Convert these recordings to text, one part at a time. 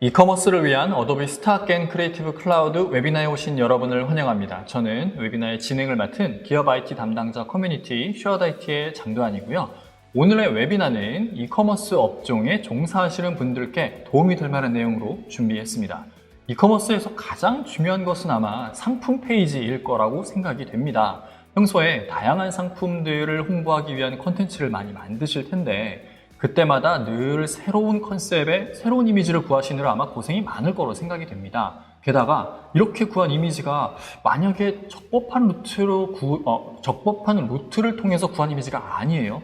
이커머스를 위한 어도비 스타gen 크리에이티브 클라우드 웨비나에 오신 여러분을 환영합니다. 저는 웨비나의 진행을 맡은 기업 IT 담당자 커뮤니티 슈어드IT의 장도환이고요. 오늘의 웨비나는 이커머스 업종에 종사하시는 분들께 도움이 될 만한 내용으로 준비했습니다. 이커머스에서 가장 중요한 것은 아마 상품 페이지일 거라고 생각이 됩니다. 평소에 다양한 상품들을 홍보하기 위한 콘텐츠를 많이 만드실 텐데 그때마다 늘 새로운 컨셉에 새로운 이미지를 구하시느라 아마 고생이 많을 거로 생각이 됩니다. 게다가 이렇게 구한 이미지가 만약에 적법한 루트를 통해서 구한 이미지가 아니에요.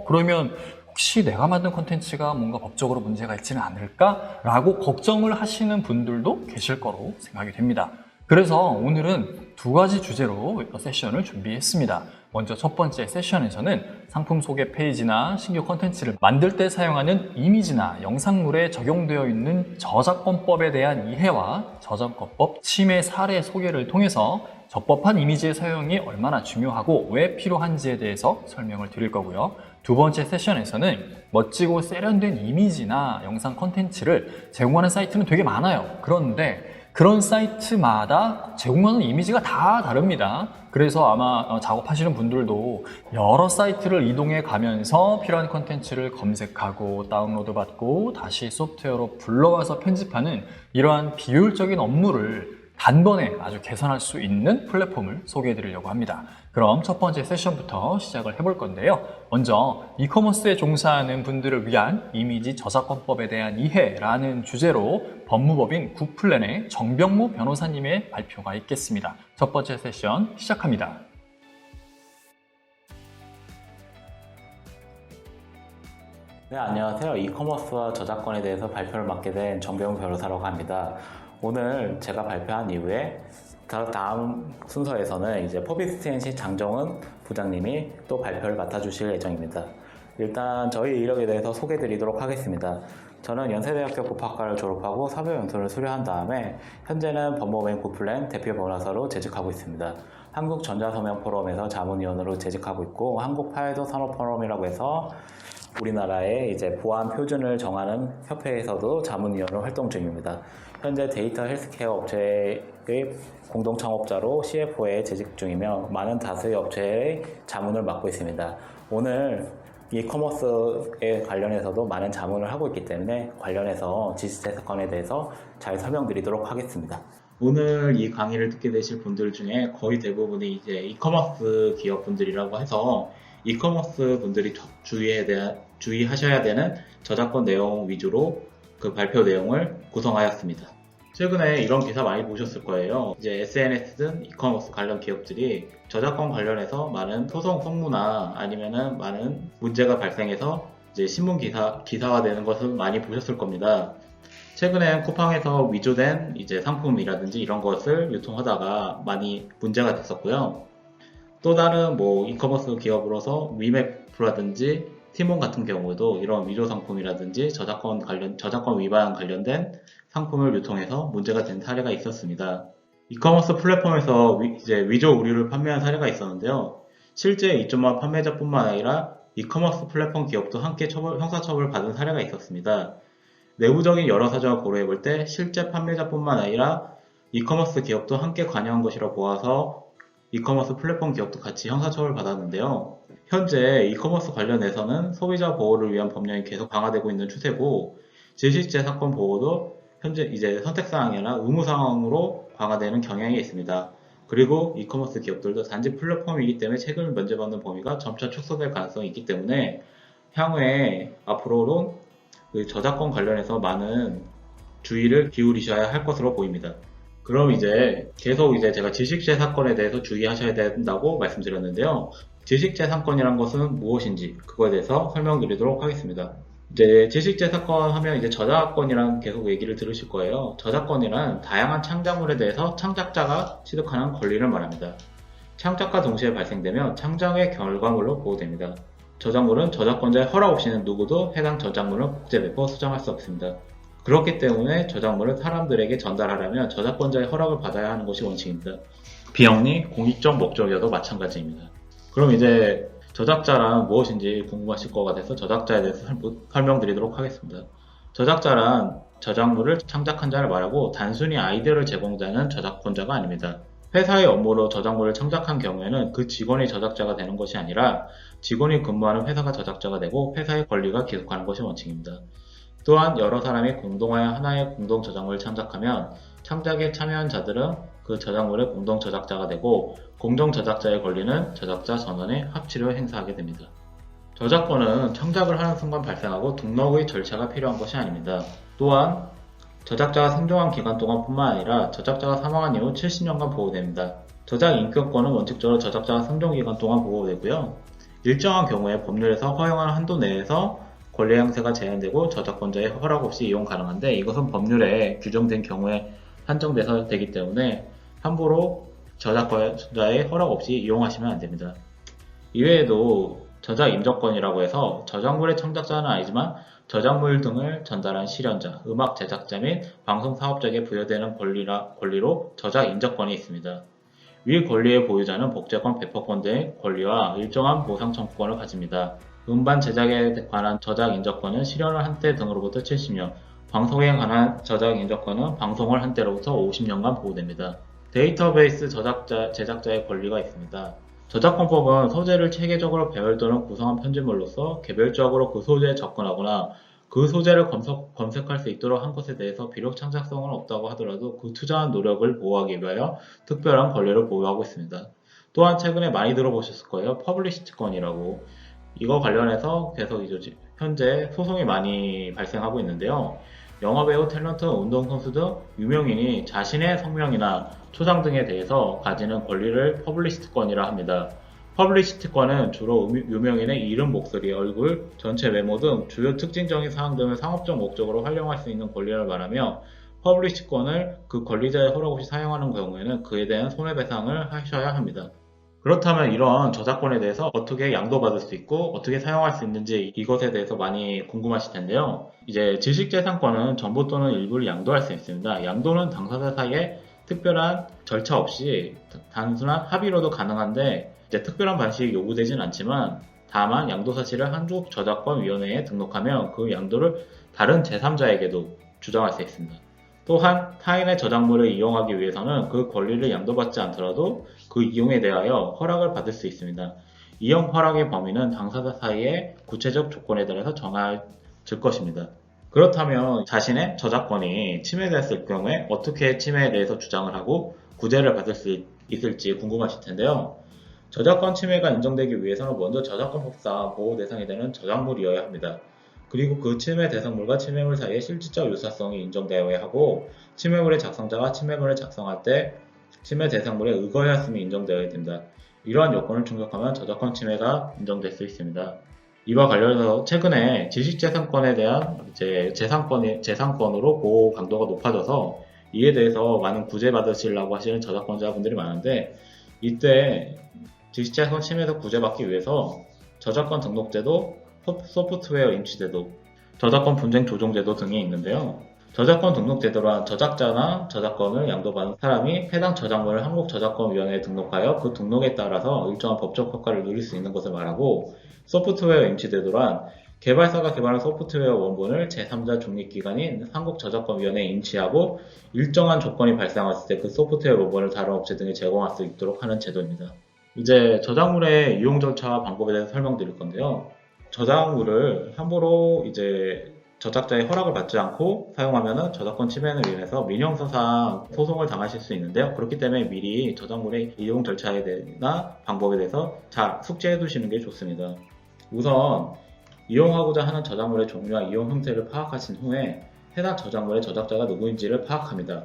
그러면 혹시 내가 만든 콘텐츠가 뭔가 법적으로 문제가 있지는 않을까라고 걱정을 하시는 분들도 계실 거로 생각이 됩니다. 그래서 오늘은 두 가지 주제로 세션을 준비했습니다. 먼저 첫 번째 세션에서는 상품 소개 페이지나 신규 콘텐츠를 만들 때 사용하는 이미지나 영상물에 적용되어 있는 저작권법에 대한 이해와 저작권법 침해 사례 소개를 통해서 적법한 이미지의 사용이 얼마나 중요하고 왜 필요한지에 대해서 설명을 드릴 거고요. 두 번째 세션에서는 멋지고 세련된 이미지나 영상 콘텐츠를 제공하는 사이트는 되게 많아요. 그런데 그런 사이트마다 제공하는 이미지가 다 다릅니다. 그래서 아마 작업하시는 분들도 여러 사이트를 이동해 가면서 필요한 콘텐츠를 검색하고 다운로드 받고 다시 소프트웨어로 불러와서 편집하는 이러한 비효율적인 업무를 단번에 아주 개선할 수 있는 플랫폼을 소개해 드리려고 합니다. 그럼 첫 번째 세션부터 시작을 해볼 건데요. 먼저 이커머스에 종사하는 분들을 위한 이미지 저작권법에 대한 이해라는 주제로 법무법인 구플랜의 정병무 변호사님의 발표가 있겠습니다. 첫 번째 세션 시작합니다. 네, 안녕하세요. 이커머스와 저작권에 대해서 발표를 맡게 된 정병무 변호사라고 합니다. 오늘 제가 발표한 이후에 다음 순서에서는 이제 퍼비스트NC 장정은 부장님이 또 발표를 맡아주실 예정입니다. 일단 저희 이력에 대해서 소개드리도록 하겠습니다. 저는 연세대학교 법학과를 졸업하고 사법연수를 수료한 다음에 현재는 법무법인 구플랜 대표 변호사로 재직하고 있습니다. 한국전자서명포럼에서 자문위원으로 재직하고 있고 한국파일도 산업포럼이라고 해서 우리나라의 이제 보안 표준을 정하는 협회에서도 자문위원으로 활동 중입니다. 현재 데이터 헬스케어 업체의 공동 창업자로 CFO에 재직 중이며 많은 다수의 업체의 자문을 맡고 있습니다. 오늘 이커머스에 관련해서도 많은 자문을 하고 있기 때문에 관련해서 지식재산권에 대해서 잘 설명드리도록 하겠습니다. 오늘 이 강의를 듣게 되실 분들 중에 거의 대부분이 이제 이커머스 기업분들이라고 해서 이커머스 분들이 주의하셔야 되는 저작권 내용 위주로 그 발표 내용을 구성하였습니다. 최근에 이런 기사 많이 보셨을 거예요. 이제 SNS든 이커머스 관련 기업들이 저작권 관련해서 많은 소송 성무나 아니면은 많은 문제가 발생해서 이제 신문 기사화되는 것을 많이 보셨을 겁니다. 최근엔 쿠팡에서 위조된 이제 상품이라든지 이런 것을 유통하다가 많이 문제가 됐었고요. 또 다른 이커머스 기업으로서 위메프라든지 티몬 같은 경우도 이런 위조 상품이라든지 저작권 위반 관련된 상품을 유통해서 문제가 된 사례가 있었습니다. 이커머스 플랫폼에서 위조 의류를 판매한 사례가 있었는데요. 실제 이쪽만 판매자뿐만 아니라 이커머스 플랫폼 기업도 함께 형사처벌을 받은 사례가 있었습니다. 내부적인 여러 사정을 고려해 볼 때 실제 판매자뿐만 아니라 이커머스 기업도 함께 관여한 것이라 보아서 이커머스 플랫폼 기업도 같이 형사처벌을 받았는데요. 현재 이커머스 관련해서는 소비자 보호를 위한 법령이 계속 강화되고 있는 추세고 지식재산권 보호도 현재 이제 선택사항이나 의무사항으로 강화되는 경향이 있습니다. 그리고 이커머스 기업들도 단지 플랫폼이기 때문에 책임을 면제받는 범위가 점차 축소될 가능성이 있기 때문에 향후에 앞으로는 그 저작권 관련해서 많은 주의를 기울이셔야 할 것으로 보입니다. 그럼 이제 계속 제가 지식재산권에 대해서 주의하셔야 된다고 말씀드렸는데요. 지식재산권이란 것은 무엇인지 그거에 대해서 설명드리도록 하겠습니다. 이제 지식재산권 하면 이제 저작권이란 계속 얘기를 들으실 거예요. 저작권이란 다양한 창작물에 대해서 창작자가 취득하는 권리를 말합니다. 창작과 동시에 발생되면 창작의 결과물로 보호됩니다. 저작물은 저작권자의 허락 없이는 누구도 해당 저작물을 국제 배포 수정할 수 없습니다. 그렇기 때문에 저작물을 사람들에게 전달하려면 저작권자의 허락을 받아야 하는 것이 원칙입니다. 비영리, 공익적 목적이어도 마찬가지입니다. 그럼 이제 저작자란 무엇인지 궁금하실 것 같아서 저작자에 대해서 설명드리도록 하겠습니다. 저작자란 저작물을 창작한 자를 말하고 단순히 아이디어를 제공자는 저작권자가 아닙니다. 회사의 업무로 저작물을 창작한 경우에는 그 직원이 저작자가 되는 것이 아니라 직원이 근무하는 회사가 저작자가 되고 회사의 권리가 기속하는 것이 원칙입니다. 또한 여러 사람이 공동하여 하나의 공동 저작물을 창작하면 창작에 참여한 자들은 그 저작물의 공동 저작자가 되고 공동 저작자의 권리는 저작자 전원의 합치로 행사하게 됩니다. 저작권은 창작을 하는 순간 발생하고 등록의 절차가 필요한 것이 아닙니다. 또한 저작자가 생존한 기간 동안뿐만 아니라 저작자가 사망한 이후 70년간 보호됩니다. 저작 인권권은 원칙적으로 저작자가 생존 기간 동안 보호되고요. 일정한 경우에 법률에서 허용하는 한도 내에서 권리 행사가 제한되고 저작권자의 허락 없이 이용 가능한데 이것은 법률에 규정된 경우에 한정돼서 되기 때문에 함부로 저작권자의 허락 없이 이용하시면 안 됩니다. 이외에도 저작 인정권이라고 해서 저작물의 창작자는 아니지만 저작물 등을 전달한 실현자, 음악 제작자 및 방송 사업자에게 부여되는 권리로 저작 인정권이 있습니다. 위 권리의 보유자는 복제권, 배포권 등의 권리와 일정한 보상 청구권을 가집니다. 음반 제작에 관한 저작 인정권은 실현을 한때 등으로부터 70년, 방송에 관한 저작 인정권은 방송을 한때로부터 50년간 보호됩니다. 데이터베이스 제작자의 권리가 있습니다. 저작권법은 소재를 체계적으로 배열 또는 구성한 편집물로서 개별적으로 그 소재에 접근하거나 그 소재를 검색할 수 있도록 한 것에 대해서 비록 창작성은 없다고 하더라도 그 투자한 노력을 보호하기 위하여 특별한 권리를 보유하고 있습니다. 또한 최근에 많이 들어보셨을 거예요. 퍼블리시티권이라고. 이거 관련해서 계속 현재 소송이 많이 발생하고 있는데요. 영화배우, 탤런트, 운동선수 등 유명인이 자신의 성명이나 초상 등에 대해서 가지는 권리를 퍼블리시티권이라 합니다. 퍼블리시티권은 주로 유명인의 이름, 목소리, 얼굴, 전체 외모 등 주요 특징적인 사항 등을 상업적 목적으로 활용할 수 있는 권리를 말하며 퍼블리시티권을 그 권리자의 허락 없이 사용하는 경우에는 그에 대한 손해배상을 하셔야 합니다. 그렇다면 이런 저작권에 대해서 어떻게 양도받을 수 있고 어떻게 사용할 수 있는지 이것에 대해서 많이 궁금하실 텐데요. 이제 지식재산권은 전부 또는 일부를 양도할 수 있습니다. 양도는 당사자 사이에 특별한 절차 없이 단순한 합의로도 가능한데 이제 특별한 방식이 요구되진 않지만 다만 양도 사실을 한국저작권위원회에 등록하면 그 양도를 다른 제3자에게도 주장할 수 있습니다. 또한 타인의 저작물을 이용하기 위해서는 그 권리를 양도받지 않더라도 그 이용에 대하여 허락을 받을 수 있습니다. 이용 허락의 범위는 당사자 사이의 구체적 조건에 따라서 정해질 것입니다. 그렇다면 자신의 저작권이 침해됐을 경우에 어떻게 침해에 대해서 주장을 하고 구제를 받을 수 있을지 궁금하실 텐데요. 저작권 침해가 인정되기 위해서는 먼저 저작권법상 보호 대상이 되는 저작물이어야 합니다. 그리고 그 침해 대상물과 침해물 사이의 실질적 유사성이 인정되어야 하고 침해물의 작성자가 침해물을 작성할 때 침해 대상물에 의거하였음이 인정되어야 됩니다. 이러한 요건을 충족하면 저작권 침해가 인정될 수 있습니다. 이와 관련해서 최근에 지식재산권에 대한 재산권으로 보호 강도가 높아져서 이에 대해서 많은 구제받으시려고 하시는 저작권자분들이 많은데 이때 지식재산 침해에서 구제받기 위해서 저작권 등록제도, 소프트웨어 인치제도, 저작권 분쟁 조정제도 등이 있는데요. 저작권 등록제도란 저작자나 저작권을 양도받은 사람이 해당 저작물을 한국저작권위원회에 등록하여 그 등록에 따라서 일정한 법적 효과를 누릴 수 있는 것을 말하고 소프트웨어 인치제도란 개발사가 개발한 소프트웨어 원본을 제3자 중립기관인 한국저작권위원회에 인치하고 일정한 조건이 발생했을 때 그 소프트웨어 원본을 다른 업체 등에 제공할 수 있도록 하는 제도입니다. 이제 저작물의 이용 절차와 방법에 대해서 설명드릴 건데요. 저작물을 함부로 저작자의 허락을 받지 않고 사용하면 저작권 침해로 인해서 민형사상 소송을 당하실 수 있는데요. 그렇기 때문에 미리 저작물의 이용 절차에 대해서나 방법에 대해서 잘 숙지해 두시는 게 좋습니다. 우선 이용하고자 하는 저작물의 종류와 이용 형태를 파악하신 후에 해당 저작물의 저작자가 누구인지를 파악합니다.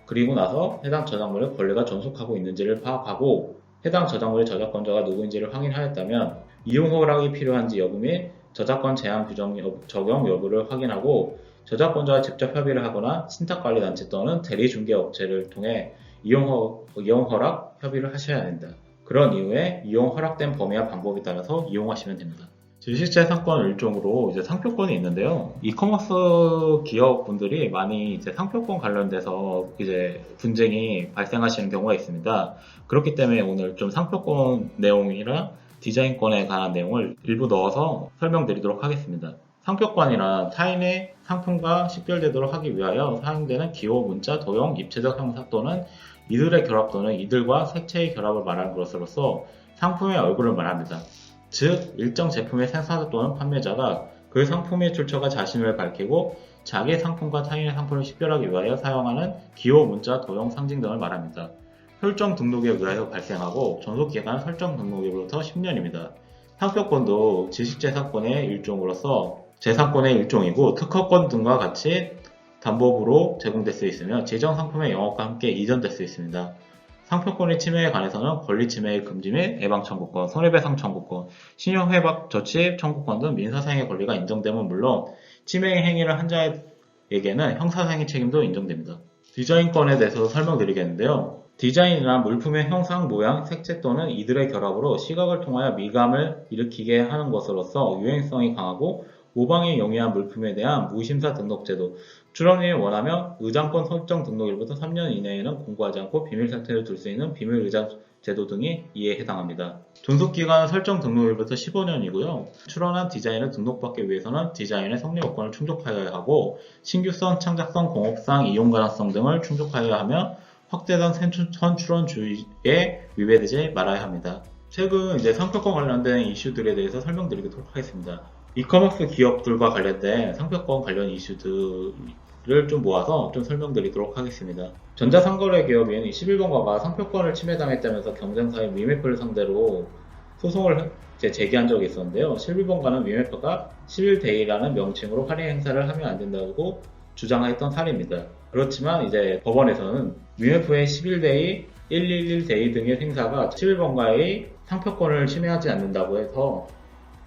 그리고 나서 해당 저작물의 권리가 존속하고 있는지를 파악하고 해당 저작물의 저작권자가 누구인지를 확인하였다면 이용 허락이 필요한지 여부 및 저작권 제한 규정 적용 여부를 확인하고 저작권자와 직접 협의를 하거나 신탁관리단체 또는 대리중개업체를 통해 이용 허락 협의를 하셔야 합니다. 그런 이후에 이용 허락된 범위와 방법에 따라서 이용하시면 됩니다. 지식재산권 일종으로 상표권이 있는데요. 이커머스 기업분들이 많이 상표권 관련돼서 분쟁이 발생하시는 경우가 있습니다. 그렇기 때문에 오늘 좀 상표권 내용이랑 디자인권에 관한 내용을 일부 넣어서 설명드리도록 하겠습니다. 상표권이란 타인의 상품과 식별되도록 하기 위하여 사용되는 기호, 문자, 도형, 입체적 형사 또는 이들의 결합 또는 이들과 색채의 결합을 말하는 것으로서 상품의 얼굴을 말합니다. 즉, 일정 제품의 생산자 또는 판매자가 그 상품의 출처가 자신을 밝히고 자기의 상품과 타인의 상품을 식별하기 위하여 사용하는 기호, 문자, 도형, 상징 등을 말합니다. 설정 등록에 의하여 발생하고 존속기간 설정 등록일로부터 10년입니다. 상표권도 지식재산권의 일종으로서 재산권의 일종이고 특허권 등과 같이 담보부로 제공될 수 있으며 지정 상품의 영업과 함께 이전될 수 있습니다. 상표권의 침해에 관해서는 권리 침해의 금지 및 예방 청구권, 손해배상 청구권, 신용회복 조치 청구권 등 민사상의 권리가 인정됨은 물론 침해 행위를 한 자에게는 형사상의 책임도 인정됩니다. 디자인권에 대해서 설명드리겠는데요. 디자인이란 물품의 형상, 모양, 색채 또는 이들의 결합으로 시각을 통하여 미감을 일으키게 하는 것으로서 유행성이 강하고 모방에 용이한 물품에 대한 무심사 등록 제도, 출원이 원하며 의장권 설정 등록일부터 3년 이내에는 공고하지 않고 비밀 상태로 둘 수 있는 비밀 의장 제도 등이 이에 해당합니다. 존속기간 설정 등록일부터 15년이고요. 출원한 디자인을 등록받기 위해서는 디자인의 성립 요건을 충족하여야 하고 신규성, 창작성, 공업상, 이용 가능성 등을 충족하여야 하며 확대된 선출원주의에 위배되지 말아야 합니다. 최근 상표권 관련된 이슈들에 대해서 설명드리도록 하겠습니다. 이커머스 기업들과 관련된 상표권 관련 이슈들을 좀 모아서 좀 설명드리도록 하겠습니다. 전자상거래 기업인 11번가가 상표권을 침해당했다면서 경쟁사인 위메프를 상대로 소송을 제기한 적이 있었는데요. 11번가는 위메프가 11데이라는 명칭으로 할인 행사를 하면 안 된다고 주장했던 사례입니다. 그렇지만 법원에서는 위메프의 11데이, 111데이 등의 행사가 11번가의 상표권을 침해하지 않는다고 해서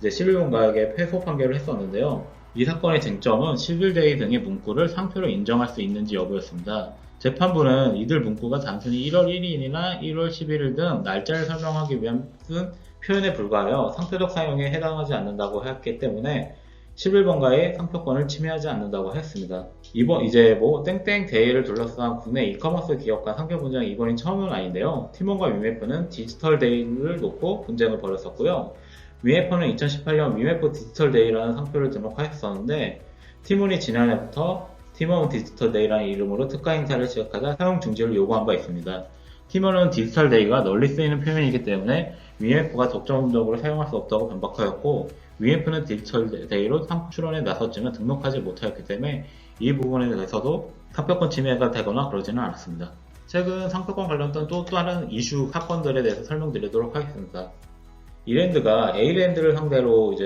11번가에게 패소 판결을 했었는데요. 이 사건의 쟁점은 11데이 등의 문구를 상표로 인정할 수 있는지 여부였습니다. 재판부는 이들 문구가 단순히 1월 1일이나 1월 11일 등 날짜를 설명하기 위한 쓴 표현에 불과하여 상표적 사용에 해당하지 않는다고 했기 때문에 11번가의 상표권을 침해하지 않는다고 했습니다. 땡땡 데이를 둘러싼 국내 이커머스 기업 간 상표 분쟁이 이번이 처음은 아닌데요. 팀원과 위메프는 디지털 데이를 놓고 분쟁을 벌였었고요. 위메프는 2018년 위메프 디지털 데이라는 상표를 등록하였었는데 팀원이 지난해부터 팀원 디지털 데이라는 이름으로 특가 행사를 시작하자 사용 중지를 요구한 바 있습니다. 팀원은 디지털 데이가 널리 쓰이는 표현이기 때문에 위메프가 독점적으로 사용할 수 없다고 반박하였고 위메프는 디지털 데이로 상품 출원에 나섰지만 등록하지 못하였기 때문에 이 부분에 대해서도 상표권 침해가 되거나 그러지는 않았습니다. 최근 상표권 관련된 또 다른 이슈 사건들에 대해서 설명드리도록 하겠습니다. 이랜드가 A랜드를 상대로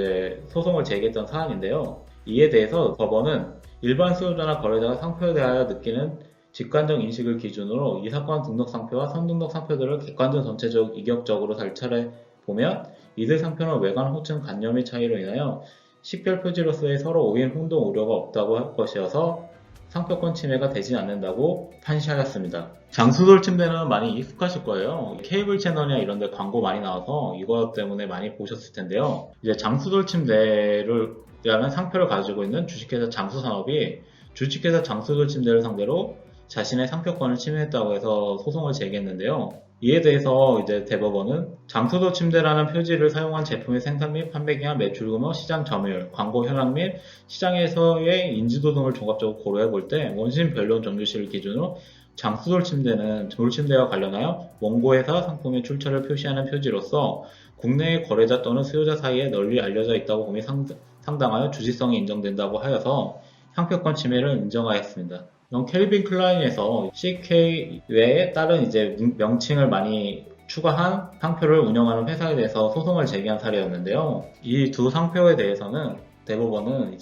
소송을 제기했던 사안인데요. 이에 대해서 법원은 일반 수요자나 거래자가 상표에 대하여 느끼는 직관적 인식을 기준으로 이 사건 등록 상표와 선등록 상표들을 객관적 전체적 이격적으로 관찰해 보면 이들 상표는 외관 호칭 관념 및 차이로 인하여 식별 표지로서의 서로 오인 혼동 우려가 없다고 할 것이어서 상표권 침해가 되지 않는다고 판시하였습니다. 장수돌 침대는 많이 익숙하실 거예요. 케이블 채널이나 이런 데 광고 많이 나와서 이것 때문에 많이 보셨을 텐데요. 장수돌 침대라는 상표를 가지고 있는 주식회사 장수산업이 주식회사 장수돌 침대를 상대로 자신의 상표권을 침해했다고 해서 소송을 제기했는데요. 이에 대해서 대법원은 장수돌 침대라는 표지를 사용한 제품의 생산 및 판매 기한, 매출 규모, 시장 점유율, 광고 현황 및 시장에서의 인지도 등을 종합적으로 고려해 볼 때 원심 변론 정규시를 기준으로 장수돌 침대는 돌침대와 관련하여 원고회사 상품의 출처를 표시하는 표지로서 국내의 거래자 또는 수요자 사이에 널리 알려져 있다고 봄이 상당하여 주지성이 인정된다고 하여서 상표권 침해를 인정하였습니다. 켈빈 클라인에서 CK 외에 다른 명칭을 많이 추가한 상표를 운영하는 회사에 대해서 소송을 제기한 사례였는데요. 이 두 상표에 대해서는 대법원은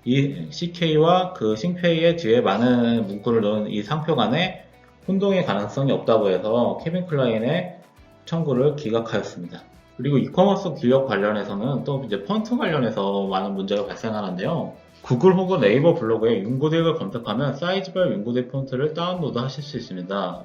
이 CK와 그 싱페이의 뒤에 많은 문구를 넣은 이 상표 간에 혼동의 가능성이 없다고 해서 케빈 클라인의 청구를 기각하였습니다. 그리고 이커머스 기업 관련해서는 또 펀트 관련해서 많은 문제가 발생하는데요. 구글 혹은 네이버 블로그에 윤고딕을 검색하면 사이즈별 윤고딕 폰트를 다운로드 하실 수 있습니다.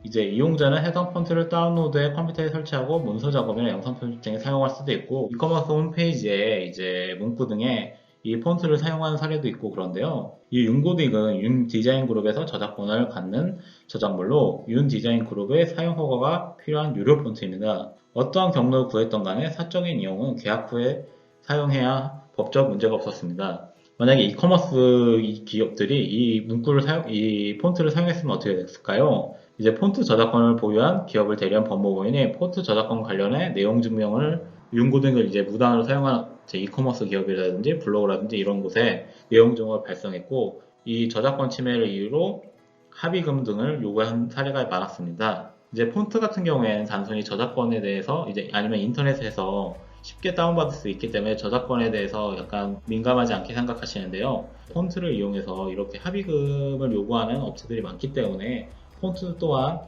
이용자는 해당 폰트를 다운로드해 컴퓨터에 설치하고 문서 작업이나 영상 편집 등에 사용할 수도 있고 이커머스 홈페이지에 문구 등에 이 폰트를 사용하는 사례도 있고 그런데요. 이 윤고딕은 윤디자인그룹에서 저작권을 갖는 저작물로 윤디자인그룹의 사용 허가가 필요한 유료 폰트입니다. 어떠한 경로를 구했던 간에 사적인 이용은 계약 후에 사용해야 법적 문제가 없었습니다. 만약에 이커머스 기업들이 이 폰트를 사용했으면 어떻게 됐을까요? 이제 폰트 저작권을 보유한 기업을 대리한 법무부인이 폰트 저작권 관련해 내용 증명을 윤고 등을 이제 무단으로 사용한 이커머스 기업이라든지 블로그라든지 이런 곳에 내용 증명을 발송했고, 이 저작권 침해를 이유로 합의금 등을 요구한 사례가 많았습니다. 이제 폰트 같은 경우에는 단순히 저작권에 대해서 이제 아니면 인터넷에서 쉽게 다운받을 수 있기 때문에 저작권에 대해서 약간 민감하지 않게 생각하시는데요. 폰트를 이용해서 이렇게 합의금을 요구하는 업체들이 많기 때문에 폰트 또한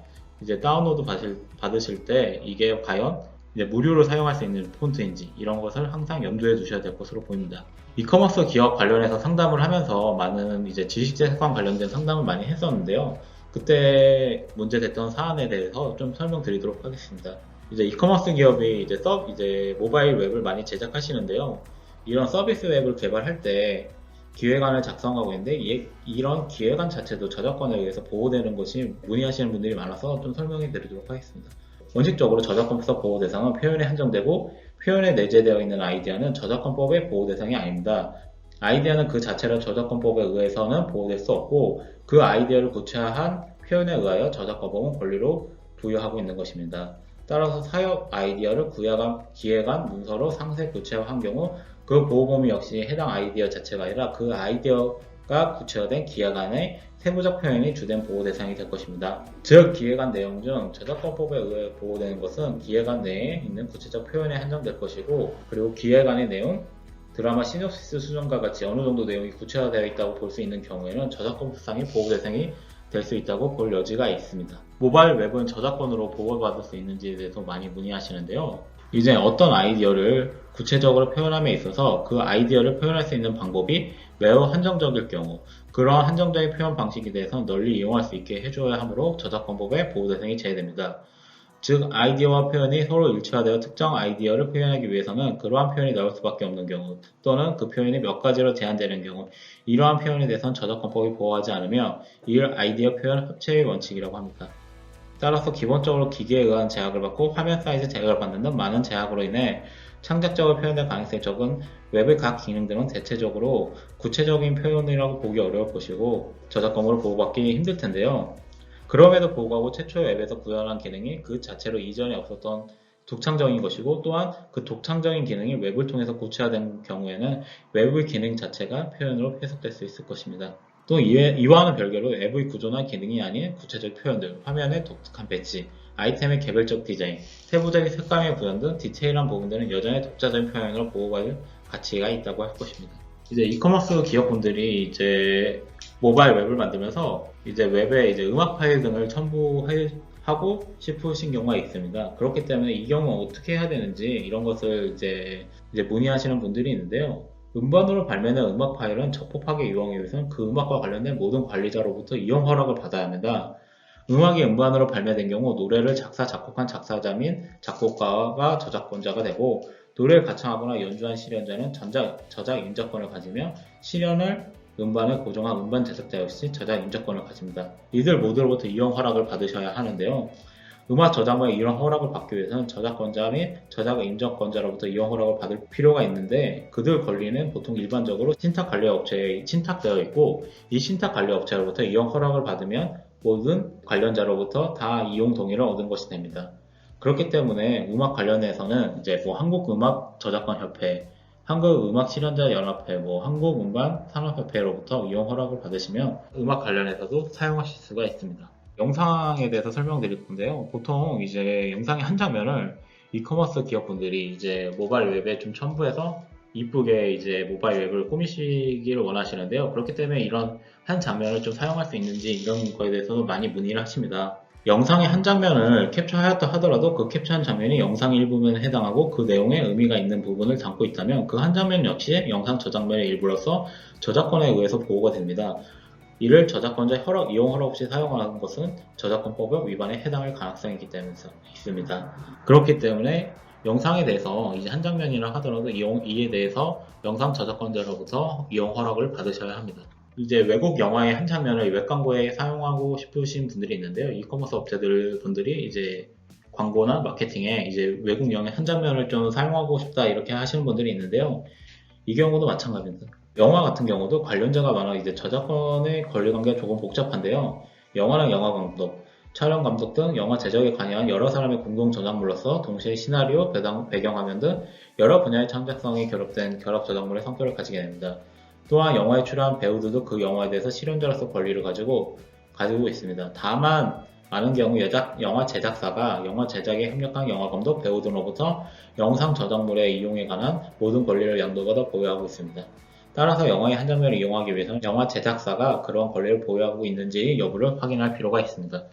이제 다운로드 받으실 때 이게 과연 이제 무료로 사용할 수 있는 폰트인지 이런 것을 항상 염두에 두셔야 될 것으로 보입니다. 이커머스 기업 관련해서 상담을 하면서 많은 이제 지식재산 관련된 상담을 많이 했었는데요. 그때 문제됐던 사안에 대해서 좀 설명드리도록 하겠습니다. 이제 이커머스 기업이 이제 모바일 웹을 많이 제작하시는데요. 이런 서비스 웹을 개발할 때 기획안을 작성하고 있는데 이런 기획안 자체도 저작권에 의해서 보호되는 것이 문의하시는 분들이 많아서 좀 설명해 드리도록 하겠습니다. 원칙적으로 저작권법 보호 대상은 표현에 한정되고 표현에 내재되어 있는 아이디어는 저작권법의 보호 대상이 아닙니다. 아이디어는 그 자체로 저작권법에 의해서는 보호될 수 없고 그 아이디어를 구체화한 표현에 의하여 저작권법은 권리로 부여하고 있는 것입니다. 따라서 사업 아이디어를 기획안 문서로 상세 구체화한 경우 그 보호 범위 역시 해당 아이디어 자체가 아니라 그 아이디어가 구체화된 기획안의 세부적 표현이 주된 보호 대상이 될 것입니다. 즉 기획안 내용 중 저작권법에 의해 보호되는 것은 기획안 내에 있는 구체적 표현에 한정될 것이고, 그리고 기획안의 내용, 드라마 시놉시스 수정과 같이 어느 정도 내용이 구체화되어 있다고 볼 수 있는 경우에는 저작권법상의 보호 대상이 될 수 있다고 볼 여지가 있습니다. 모바일 웹은 저작권으로 보호받을 수 있는지에 대해서 많이 문의하시는데요. 이제 어떤 아이디어를 구체적으로 표현함에 있어서 그 아이디어를 표현할 수 있는 방법이 매우 한정적일 경우, 그러한 한정적인 표현 방식에 대해서 널리 이용할 수 있게 해줘야 하므로 저작권법의 보호 대상이 제외됩니다. 즉 아이디어와 표현이 서로 일치화되어 특정 아이디어를 표현하기 위해서는 그러한 표현이 나올 수밖에 없는 경우, 또는 그 표현이 몇 가지로 제한되는 경우, 이러한 표현에 대해서는 저작권법이 보호하지 않으며 이를 아이디어 표현 합체의 원칙이라고 합니다. 따라서 기본적으로 기계에 의한 제약을 받고 화면 사이즈 제약을 받는 등 많은 제약으로 인해 창작적으로 표현될 가능성이 적은 웹의 각 기능들은 대체적으로 구체적인 표현이라고 보기 어려울 것이고 저작권으로 보호받기 힘들 텐데요. 그럼에도 불구하고 최초의 웹에서 구현한 기능이 그 자체로 이전에 없었던 독창적인 것이고, 또한 그 독창적인 기능이 웹을 통해서 구체화된 경우에는 웹의 기능 자체가 표현으로 해석될 수 있을 것입니다. 또 이와는 별개로 웹의 구조나 기능이 아닌 구체적 표현들, 화면의 독특한 배치, 아이템의 개별적 디자인, 세부적인 색감의 구현 등 디테일한 부분들은 여전히 독자적인 표현으로 보호받을 가치가 있다고 할 것입니다. 이제 이커머스 기업분들이 이제 모바일 웹을 만들면서 이제 웹에 이제 음악 파일 등을 첨부하고 싶으신 경우가 있습니다. 그렇기 때문에 이 경우 어떻게 해야 되는지 이런 것을 이제 문의하시는 분들이 있는데요. 음반으로 발매된 음악 파일은 적법하게 이용하기 위해서는 그 음악과 관련된 모든 관리자로부터 이용 허락을 받아야 합니다. 음악이 음반으로 발매된 경우 노래를 작곡한 작사자 및 작곡가가 저작권자가 되고, 노래를 가창하거나 연주한 실현자는 저작 인적권을 가지며 실현을 음반을 고정한 음반 제작자 역시 저작 인적권을 가집니다. 이들 모두로부터 이용 허락을 받으셔야 하는데요. 음악 저작물의 이런 허락을 받기 위해서는 저작권자 및 저작 인적권자로부터 이용 허락을 받을 필요가 있는데, 그들 권리는 보통 일반적으로 신탁관리업체에 신탁되어 있고, 이 신탁관리업체로부터 이용 허락을 받으면 모든 관련자로부터 다 이용 동의를 얻은 것이 됩니다. 그렇기 때문에 음악 관련해서는 이제 한국음악저작권협회, 한국음악실현자연합회, 한국음반산업협회로부터 이용 허락을 받으시면 음악 관련해서도 사용하실 수가 있습니다. 영상에 대해서 설명드릴 건데요. 보통 이제 영상의 한 장면을 이커머스 기업분들이 이제 모바일 웹에 좀 첨부해서 이쁘게 이제 모바일 웹을 꾸미시기를 원하시는데요. 그렇기 때문에 이런 한 장면을 좀 사용할 수 있는지 이런 거에 대해서도 많이 문의를 하십니다. 영상의 한 장면을 캡처하였다 하더라도 그 캡처한 장면이 영상의 일부분에 해당하고 그 내용에 의미가 있는 부분을 담고 있다면 그 한 장면 역시 영상 저장면의 일부로서 저작권에 의해서 보호가 됩니다. 이를 저작권자 이용 허락 없이 사용하는 것은 저작권법 위반에 해당할 가능성이 있기 때문에 있습니다. 그렇기 때문에 영상에 대해서 이제 한 장면이라 하더라도 이에 대해서 영상 저작권자로부터 이용 허락을 받으셔야 합니다. 이제 외국 영화의 한 장면을 웹 광고에 사용하고 싶으신 분들이 있는데요. 이커머스 분들이 이제 광고나 마케팅에 이제 외국 영화의 한 장면을 좀 사용하고 싶다 이렇게 하시는 분들이 있는데요. 이 경우도 마찬가지입니다. 영화 같은 경우도 관련자가 많아 이제 저작권의 권리 관계가 조금 복잡한데요. 영화는 영화 감독, 촬영 감독 등 영화 제작에 관여한 여러 사람의 공동 저작물로서 동시에 시나리오, 배경화면 등 여러 분야의 창작성이 결합된 결합 저작물의 성격을 가지게 됩니다. 또한 영화에 출연한 배우들도 그 영화에 대해서 실현자로서 권리를 가지고 있습니다. 다만 많은 경우 영화 제작사가 영화 제작에 협력한 영화 감독, 배우 등으로부터 영상 저작물의 이용에 관한 모든 권리를 양도받아 보유하고 있습니다. 따라서 영화의 한 장면을 이용하기 위해서는 영화 제작사가 그런 권리를 보유하고 있는지 여부를 확인할 필요가 있습니다.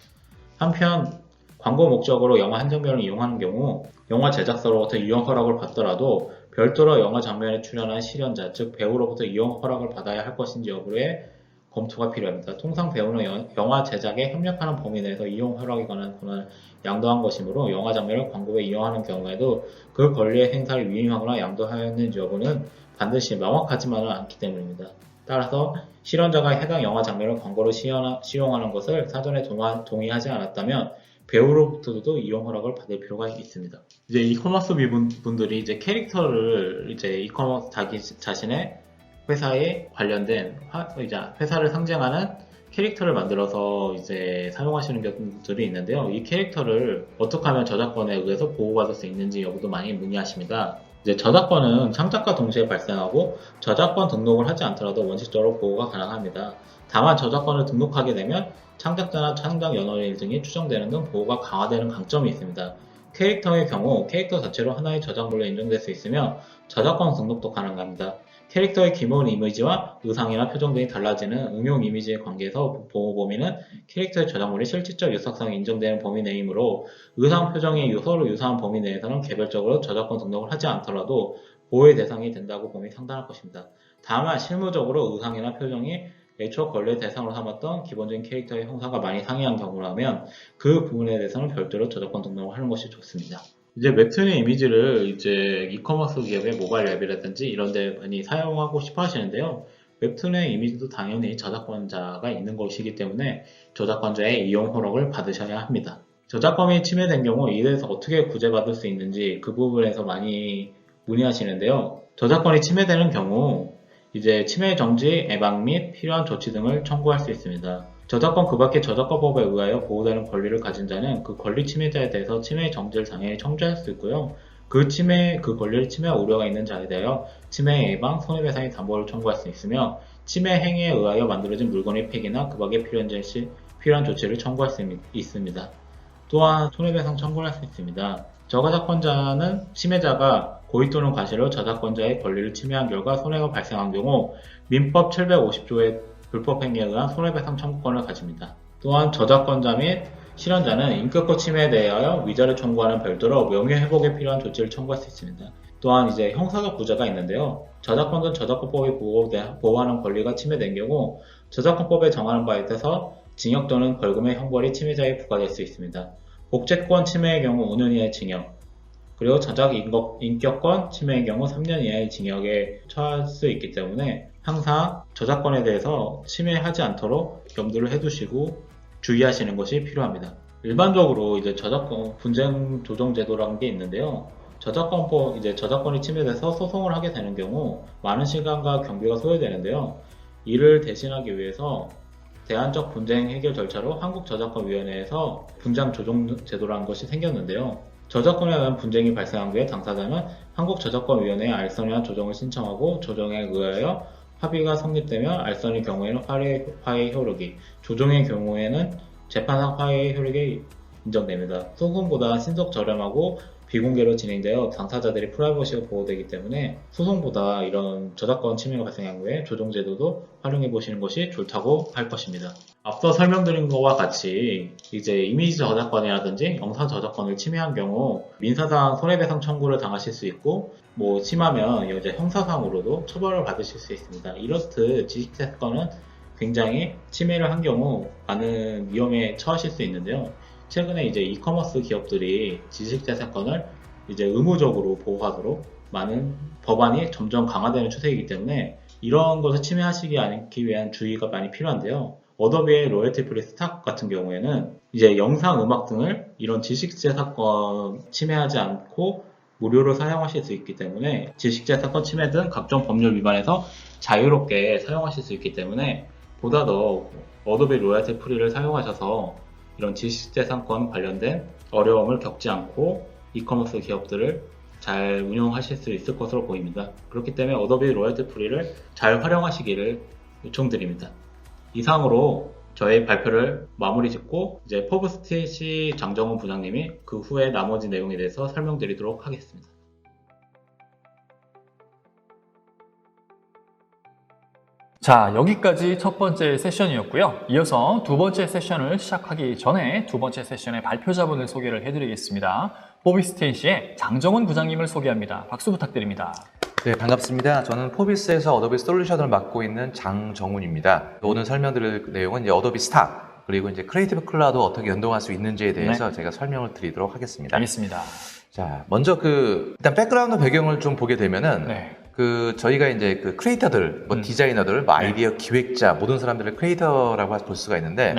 한편 광고 목적으로 영화 한 장면을 이용하는 경우 영화 제작사로부터 이용 허락을 받더라도 별도로 영화 장면에 출연한 실현자, 즉 배우로부터 이용 허락을 받아야 할 것인지 여부에 검토가 필요합니다. 통상 배우는 영화 제작에 협력하는 범위 내에서 이용 허락에 관한 권한을 양도한 것이므로 영화 장면을 광고에 이용하는 경우에도 그 권리의 행사를 위임하거나 양도하였는지 여부는 반드시 명확하지만은 않기 때문입니다. 따라서 실현자가 해당 영화 장면을 광고로 시용하는 것을 사전에 동의하지 않았다면 배우로부터도 이용 허락을 받을 필요가 있습니다. 이제 이커머스 분들이 이제 캐릭터를 이제 이커머스 자신의 회사에 관련된 이제 회사를 상징하는 캐릭터를 만들어서 이제 사용하시는 경우들이 있는데요. 이 캐릭터를 어떻게 하면 저작권에 의해서 보호받을 수 있는지 여부도 많이 문의하십니다. 이제 저작권은 창작과 동시에 발생하고 저작권 등록을 하지 않더라도 원칙적으로 보호가 가능합니다. 다만 저작권을 등록하게 되면 창작자나 창작 연원일 등이 추정되는 등 보호가 강화되는 강점이 있습니다. 캐릭터의 경우 캐릭터 자체로 하나의 저작물로 인정될 수 있으며 저작권 등록도 가능합니다. 캐릭터의 기본 이미지와 의상이나 표정 등이 달라지는 응용 이미지의 관계에서 보호 범위는 캐릭터의 저작물이 실질적 유사성이 인정되는 범위 내이므로 의상, 표정이 서로 유사한 범위 내에서는 개별적으로 저작권 등록을 하지 않더라도 보호의 대상이 된다고 봄이 상당할 것입니다. 다만 실무적으로 의상이나 표정이 애초 권리의 대상으로 삼았던 기본적인 캐릭터의 형상과 많이 상이한 경우라면 그 부분에 대해서는 별도로 저작권 등록을 하는 것이 좋습니다. 이제 웹툰의 이미지를 이제 이커머스 기업의 모바일 앱이라든지 이런 데 많이 사용하고 싶어 하시는데요. 웹툰의 이미지도 당연히 저작권자가 있는 것이기 때문에 저작권자의 이용 허락을 받으셔야 합니다. 저작권이 침해된 경우 이에 대해서 어떻게 구제받을 수 있는지 그 부분에서 많이 문의하시는데요. 저작권이 침해되는 경우 이제 침해 정지, 예방 및 필요한 조치 등을 청구할 수 있습니다. 저작권 그 밖의 저작권법에 의하여 보호되는 권리를 가진 자는 그 권리 침해자에 대해서 침해 정지를 당연히 청구할 수 있고요. 그 권리를 침해할 우려가 있는 자에 대하여 침해 예방, 손해배상의 담보를 청구할 수 있으며 침해 행위에 의하여 만들어진 물건의 폐기나 그 밖에 필요한 조치를 청구할 수 있습니다. 또한 손해배상 청구를 할 수 있습니다. 저저작권자는 침해자가 고의 또는 과실로 저작권자의 권리를 침해한 결과 손해가 발생한 경우 민법 750조의 불법 행위에 의한 손해배상 청구권을 가집니다. 또한 저작권자 및 실현자는 인격권 침해에 대하여 위자료 청구하는 별도로 명예회복에 필요한 조치를 청구할 수 있습니다. 또한 이제 형사적 구제가 있는데요. 저작권은 저작권법이 보호하는 권리가 침해된 경우 저작권법에 정하는 바에 따라서 징역 또는 벌금의 형벌이 침해자에 부과될 수 있습니다. 복제권 침해의 경우 5년 이하의 징역, 그리고 저작 인격권 침해의 경우 3년 이하의 징역에 처할 수 있기 때문에 항상 저작권에 대해서 침해하지 않도록 염두를 해두시고 주의하시는 것이 필요합니다. 일반적으로 이제 저작권 분쟁 조정 제도라는 게 있는데요. 저작권이 침해돼서 소송을 하게 되는 경우 많은 시간과 경비가 소요되는데요. 이를 대신하기 위해서 대안적 분쟁 해결 절차로 한국저작권위원회에서 분쟁 조정 제도라는 것이 생겼는데요. 저작권에 의한 분쟁이 발생한 후에 당사자는 한국저작권위원회에 알선이나 조정을 신청하고 조정에 의하여 합의가 성립되면 알선의 경우에는 화해의 효력이, 조정의 경우에는 재판상 화해의 효력이 인정됩니다. 소송보다 신속 저렴하고 비공개로 진행되어 당사자들의 프라이버시가 보호되기 때문에 소송보다 이런 저작권 침해가 발생한 후에 조정제도도 활용해 보시는 것이 좋다고 할 것입니다. 앞서 설명드린 것과 같이 이제 이미지 저작권이라든지 영상 저작권을 침해한 경우 민사상 손해배상 청구를 당하실 수 있고 심하면 이제 형사상으로도 처벌을 받으실 수 있습니다. 이렇듯 지식재산권은 굉장히 침해를 한 경우 많은 위험에 처하실 수 있는데요. 최근에 이제 이커머스 기업들이 지식재산권을 이제 의무적으로 보호하도록 많은 법안이 점점 강화되는 추세이기 때문에 이런 것을 침해하시지 않기 위한 주의가 많이 필요한데요. 어도비의 로열티 프리 스탁 같은 경우에는 이제 영상, 음악 등을 이런 지식재산권 침해하지 않고 무료로 사용하실 수 있기 때문에 지식재산권 침해 등 각종 법률 위반에서 자유롭게 사용하실 수 있기 때문에 보다 더 어도비 로얄티 프리를 사용하셔서 이런 지식재산권 관련된 어려움을 겪지 않고 이커머스 기업들을 잘 운영하실 수 있을 것으로 보입니다. 그렇기 때문에 어도비 로얄티 프리를 잘 활용하시기를 요청드립니다. 이상으로 저희 발표를 마무리 짓고 이제 포브스티시 장정훈 부장님이 그 후에 나머지 내용에 대해서 설명드리도록 하겠습니다. 자, 여기까지 첫 번째 세션이었고요. 이어서 두 번째 세션을 시작하기 전에 두 번째 세션의 발표자분을 소개를 해드리겠습니다. 포비스테이시의 장정훈 부장님을 소개합니다. 박수 부탁드립니다. 네, 반갑습니다. 저는 포비스에서 어도비 솔루션을 맡고 있는 장정훈입니다. 오늘 설명드릴 내용은 이제 어도비 스탁, 그리고 이제 크리에이티브 클라우드 어떻게 연동할 수 있는지에 대해서 제가 설명을 드리도록 하겠습니다. 알겠습니다. 자, 먼저 일단 백그라운드 배경을 좀 보게 되면은, 저희가 이제 크리에이터들, 디자이너들, 아이디어 기획자, 모든 사람들을 크리에이터라고 볼 수가 있는데,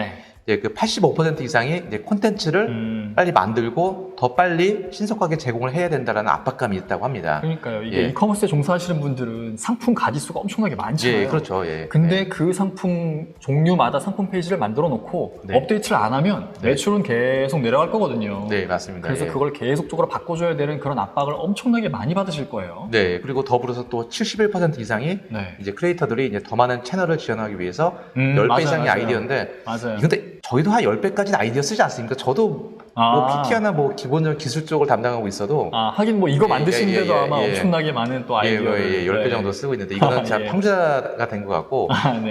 이제 85% 이상이 이제 콘텐츠를 빨리 만들고 더 빨리 신속하게 제공을 해야 된다라는 압박감이 있다고 합니다. 그러니까요. 이게 이커머스에 종사하시는 분들은 상품 가지수가 엄청나게 많잖아요. 예, 그렇죠. 예. 근데 그 상품 종류마다 상품 페이지를 만들어 놓고 업데이트를 안 하면 매출은 계속 내려갈 거거든요. 네, 맞습니다. 그래서 그걸 계속적으로 바꿔줘야 되는 그런 압박을 엄청나게 많이 받으실 거예요. 네, 그리고 더불어서 또 71% 이상이 이제 크리에이터들이 이제 더 많은 채널을 지원하기 위해서 10배 이상의 아이디어인데, 맞아요. 근데 저희도 한 10배까지는 아이디어 쓰지 않습니까? 저도 뭐 PT나 뭐 기본적인 기술 쪽을 담당하고 있어도 하긴 뭐 이거 만드시는데도 아마 엄청나게 많은 또 아이디어를 10배 정도 쓰고 있는데 이거는 제가 평자가 된 것 같고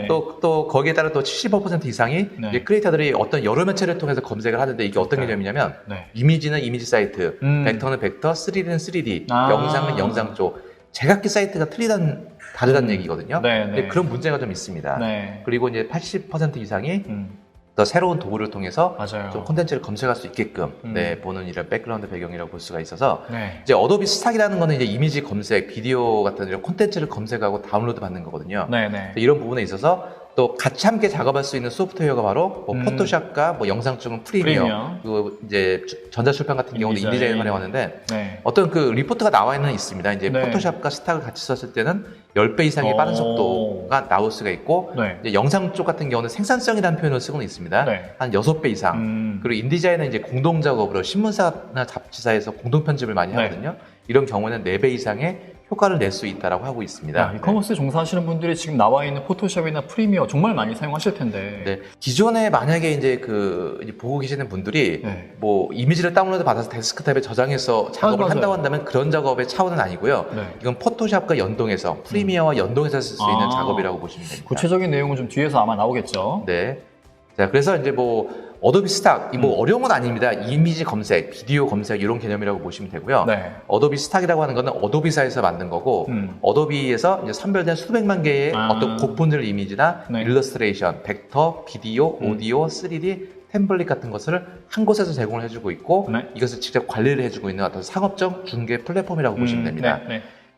또 거기에 따라 또 75% 이상이 이제 크리에이터들이 어떤 여러 매체를 통해서 검색을 하는데 이게 어떤 개념이냐면 이미지는 이미지 사이트, 벡터는 벡터, 3D는 3D, 영상은 영상 쪽 제각기 사이트가 다르다는 얘기거든요. 근데 그런 문제가 좀 있습니다. 그리고 이제 80% 이상이 더 새로운 도구를 통해서 좀 콘텐츠를 검색할 수 있게끔 보는 이런 백그라운드 배경이라고 볼 수가 있어서 이제 어도비 스탁이라는 거는 이제 이미지 검색, 비디오 같은 이런 콘텐츠를 검색하고 다운로드 받는 거거든요. 이런 부분에 있어서 또 같이 함께 작업할 수 있는 소프트웨어가 바로 뭐 포토샵과 뭐 영상 쪽은 프리미어, 그리고 이제 전자출판 같은 경우는 인디자인 활용하는데 어떤 리포트가 나와 있습니다. 이제 포토샵과 스탁을 같이 썼을 때는 10배 이상의 빠른 속도가 나올 수가 있고 이제 영상 쪽 같은 경우는 생산성이라는 표현을 쓰고는 있습니다. 한 6배 이상. 그리고 인디자인은 이제 공동 작업으로 신문사나 잡지사에서 공동 편집을 많이 하거든요. 이런 경우는 4배 이상의 효과를 낼 수 있다라고 하고 있습니다. 이커머스에 종사하시는 분들이 지금 나와 있는 포토샵이나 프리미어 정말 많이 사용하실 텐데. 기존에 만약에 이제 이제 보고 계시는 분들이 뭐 이미지를 다운로드 받아서 데스크탑에 저장해서 작업을 한다고 한다면 그런 작업의 차원은 아니고요. 이건 포토샵과 연동해서 프리미어와 연동해서 쓸 수 있는 작업이라고 보시면 됩니다. 구체적인 내용은 좀 뒤에서 아마 나오겠죠. 자, 그래서 이제 어도비 스탁, 어려운 건 아닙니다. 이미지 검색, 비디오 검색 이런 개념이라고 보시면 되고요. 어도비 스탁이라고 하는 거는 어도비사에서 만든 거고, 어도비에서 이제 선별된 수백만 개의 어떤 고분절 이미지나 일러스트레이션, 벡터, 비디오, 오디오, 3D, 템플릿 같은 것을 한 곳에서 제공을 해주고 있고, 이것을 직접 관리를 해주고 있는 어떤 상업적 중개 플랫폼이라고 보시면 됩니다.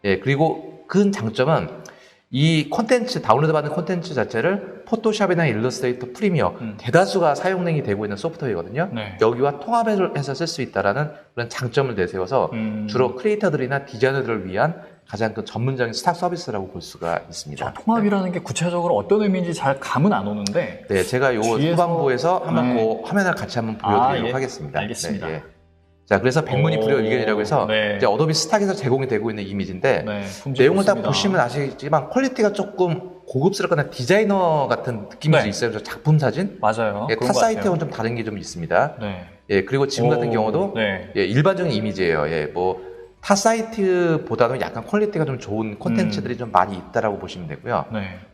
그리고 큰 장점은 이 콘텐츠, 다운로드 받는 콘텐츠 자체를 포토샵이나 일러스트레이터 프리미어 대다수가 사용이 되고 있는 소프트웨어거든요. 여기와 통합해서 쓸 수 있다는 그런 장점을 내세워서 주로 크리에이터들이나 디자이너들을 위한 가장 전문적인 스탁 서비스라고 볼 수가 있습니다. 통합이라는 게 구체적으로 어떤 의미인지 잘 감은 안 오는데 제가 요 후반부에서 한번 그 화면을 같이 한번 보여드리도록 하겠습니다. 알겠습니다. 자, 그래서 백문이 불여일견이라고 해서 이제 어도비 스탁에서 제공이 되고 있는 이미지인데 내용을 딱 보시면 아시겠지만 퀄리티가 조금 고급스럽거나 디자이너 같은 느낌이 좀 있어요. 작품 사진. 맞아요. 타 사이트하고는 좀 다른 게 좀 있습니다. 그리고 지금 같은 경우도 일반적인 이미지예요. 타 사이트보다는 약간 퀄리티가 좀 좋은 콘텐츠들이 좀 많이 있다라고 보시면 되고요.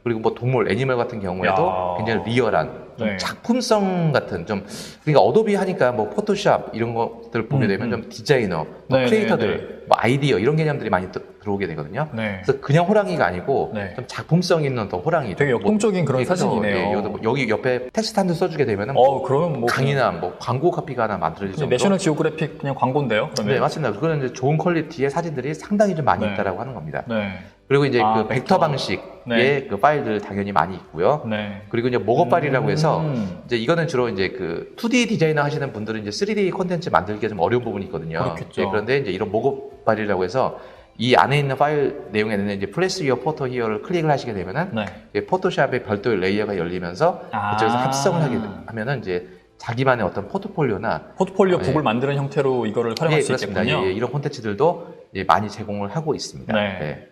그리고 뭐 동물, 애니멀 같은 경우에도 굉장히 리얼한 좀 작품성 같은 그러니까 어도비 하니까 뭐 포토샵 이런 것들 보게 되면 좀 디자이너, 크리에이터들, 뭐 아이디어 이런 개념들이 많이 들어오게 되거든요. 그래서 그냥 호랑이가 아니고 좀 작품성 있는 더 호랑이. 되게 역동적인 그런 사진이네요. 여기 옆에 텍스트 한 줄 써주게 되면은 그러면 뭐 강의나 뭐 광고 카피가 하나 만들어질 정도. 내셔널 지오그래픽 그냥 광고인데요. 그러면. 맞습니다. 그거는 이제 좋은 퀄리티의 사진들이 상당히 좀 많이 있다라고 하는 겁니다. 그리고 이제 그 벡터 방식의 네. 그 파일들 당연히 많이 있고요. 네. 그리고 이제 목업 파일이라고 해서 이제 이거는 주로 이제 그 2D 디자이너 하시는 분들은 이제 3D 콘텐츠 만들기가 좀 어려운 부분이 있거든요. 그렇겠죠. 예, 그런데 이제 이런 목업 파일이라고 해서 이 안에 있는 파일 내용에는 이제 플래시 히어 포토 히어를 클릭을 하시게 되면은 네. 포토샵에 별도의 레이어가 열리면서 그쪽에서 합성을 하게 하면은 이제 자기만의 어떤 포트폴리오 북을 만드는 형태로 이거를 활용할 수 그렇습니다. 있겠군요. 이런 콘텐츠들도 많이 제공을 하고 있습니다. 네. 네.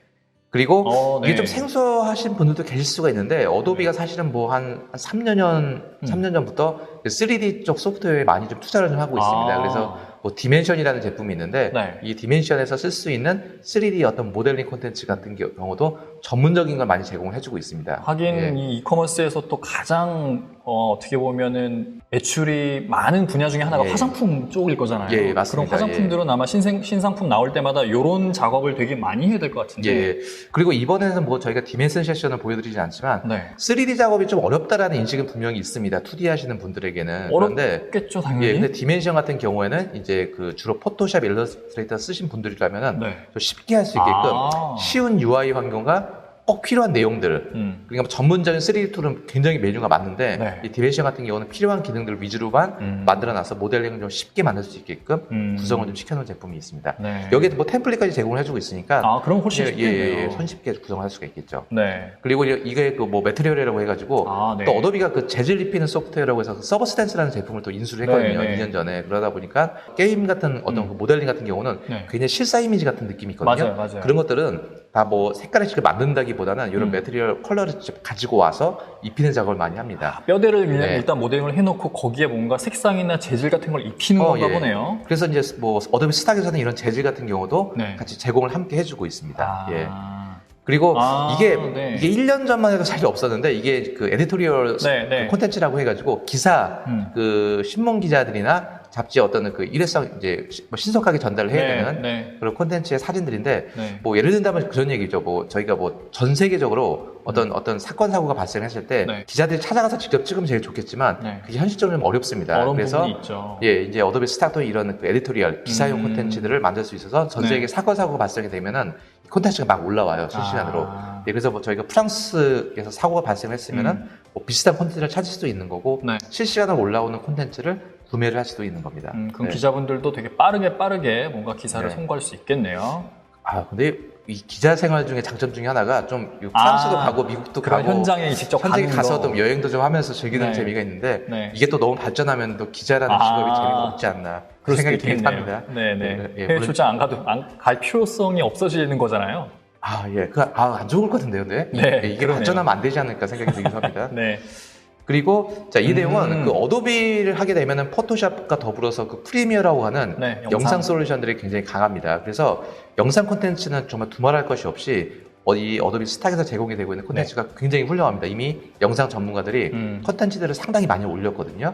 그리고 이게 네. 좀 생소하신 분들도 계실 수가 있는데 어도비가 사실은 뭐 한 3년 전부터 3D 쪽 소프트웨어에 많이 좀 투자를 좀 하고 있습니다. 그래서 뭐 디멘션이라는 제품이 있는데 이 디멘션에서 쓸 수 있는 3D 어떤 모델링 콘텐츠 같은 경우도 전문적인 걸 많이 제공을 해주고 있습니다. 하긴 이 이커머스에서 또 가장 어떻게 보면은 매출이 많은 분야 중에 하나가 화장품 쪽일 거잖아요. 예, 맞습니다. 그럼 화장품들은 아마 신상품 나올 때마다 이런 작업을 되게 많이 해야 될 것 같은데. 그리고 이번에는 뭐 저희가 디멘션 세션을 보여드리지 않지만 3D 작업이 좀 어렵다라는 인식은 분명히 있습니다. 2D 하시는 분들에게는. 어렵겠죠, 당연히. 근데 디멘션 같은 경우에는 이제 그 주로 포토샵, 일러스트레이터 쓰신 분들이라면은 좀 쉽게 할 수 있게끔 쉬운 UI 환경과 꼭 필요한 내용들, 그러니까 전문적인 3D 툴은 굉장히 메뉴가 많은데 이 디멘션 같은 경우는 필요한 기능들 위주로만 만들어놔서 모델링을 좀 쉽게 만들 수 있게끔 구성을 좀 시켜놓은 제품이 있습니다. 여기에 뭐 템플릿까지 제공을 해주고 있으니까 그럼 훨씬 쉽겠네요. 손쉽게 구성을 할 수가 있겠죠. 네. 그리고 이게 그 뭐 매트리얼이라고 해가지고 또 어도비가 그 재질 입히는 소프트웨어라고 해서 서버스탠스라는 제품을 또 인수를 했거든요. 2년 전에. 그러다 보니까 게임 같은 어떤 그 모델링 같은 경우는 굉장히 실사 이미지 같은 느낌이 있거든요. 맞아요. 그런 것들은 다 뭐 색깔을 직접 만든다기보다는 이런 매트리얼 컬러를 직접 가지고 와서 입히는 작업을 많이 합니다. 뼈대를 일단 모델링을 해놓고 거기에 뭔가 색상이나 재질 같은 걸 입히는 건가 보네요. 그래서 이제 뭐 어도비 스탁에서는 이런 재질 같은 경우도 같이 제공을 함께 해주고 있습니다. 그리고 이게 1년 전만 해도 사실 없었는데 이게 그 에디토리얼 콘텐츠라고 해가지고 기사 그 신문 기자들이나 잡지 어떤 그 일회성 이제 뭐 신속하게 전달을 해야 되는 그런 콘텐츠의 사진들인데 뭐 예를 든다면 그런 얘기죠. 뭐 저희가 뭐 전 세계적으로 어떤 사건 사고가 발생했을 때 기자들이 찾아가서 직접 찍으면 제일 좋겠지만 그게 현실적으로 좀 어렵습니다. 그래서 이제 어도비 스타도 이런 그 에디토리얼 기사용 콘텐츠들을 만들 수 있어서 전 세계 사건 사고가 발생이 되면은 콘텐츠가 막 올라와요 실시간으로. 그래서 뭐 저희가 프랑스에서 사고가 발생했으면은 뭐 비슷한 콘텐츠를 찾을 수도 있는 거고 실시간으로 올라오는 콘텐츠를 구매를 할 수도 있는 겁니다. 그럼 기자분들도 되게 빠르게 뭔가 기사를 송고할 수 있겠네요. 근데 이 기자 생활 중에 장점 중에 하나가 좀 프랑스도 가고 미국도 그런 가고 현장에 직접 가서 좀 여행도 좀 하면서 즐기는 재미가 있는데 이게 또 너무 발전하면 또 기자라는 직업이 재미가 없지 않나 그런 생각이 들긴 합니다. 해외 출장 안 가도 갈 필요성이 없어지는 거잖아요. 안 좋을 것 같은데요, 근데 이게 발전하면 안 되지 않을까 생각이 들긴 합니다. 그리고 이 내용은 그 어도비를 하게 되면은 포토샵과 더불어서 그 프리미어라고 하는 영상 솔루션들이 굉장히 강합니다. 그래서 영상 콘텐츠는 정말 두말할 것이 없이 이 어도비 스탁에서 제공이 되고 있는 콘텐츠가 굉장히 훌륭합니다. 이미 영상 전문가들이 콘텐츠들을 상당히 많이 올렸거든요.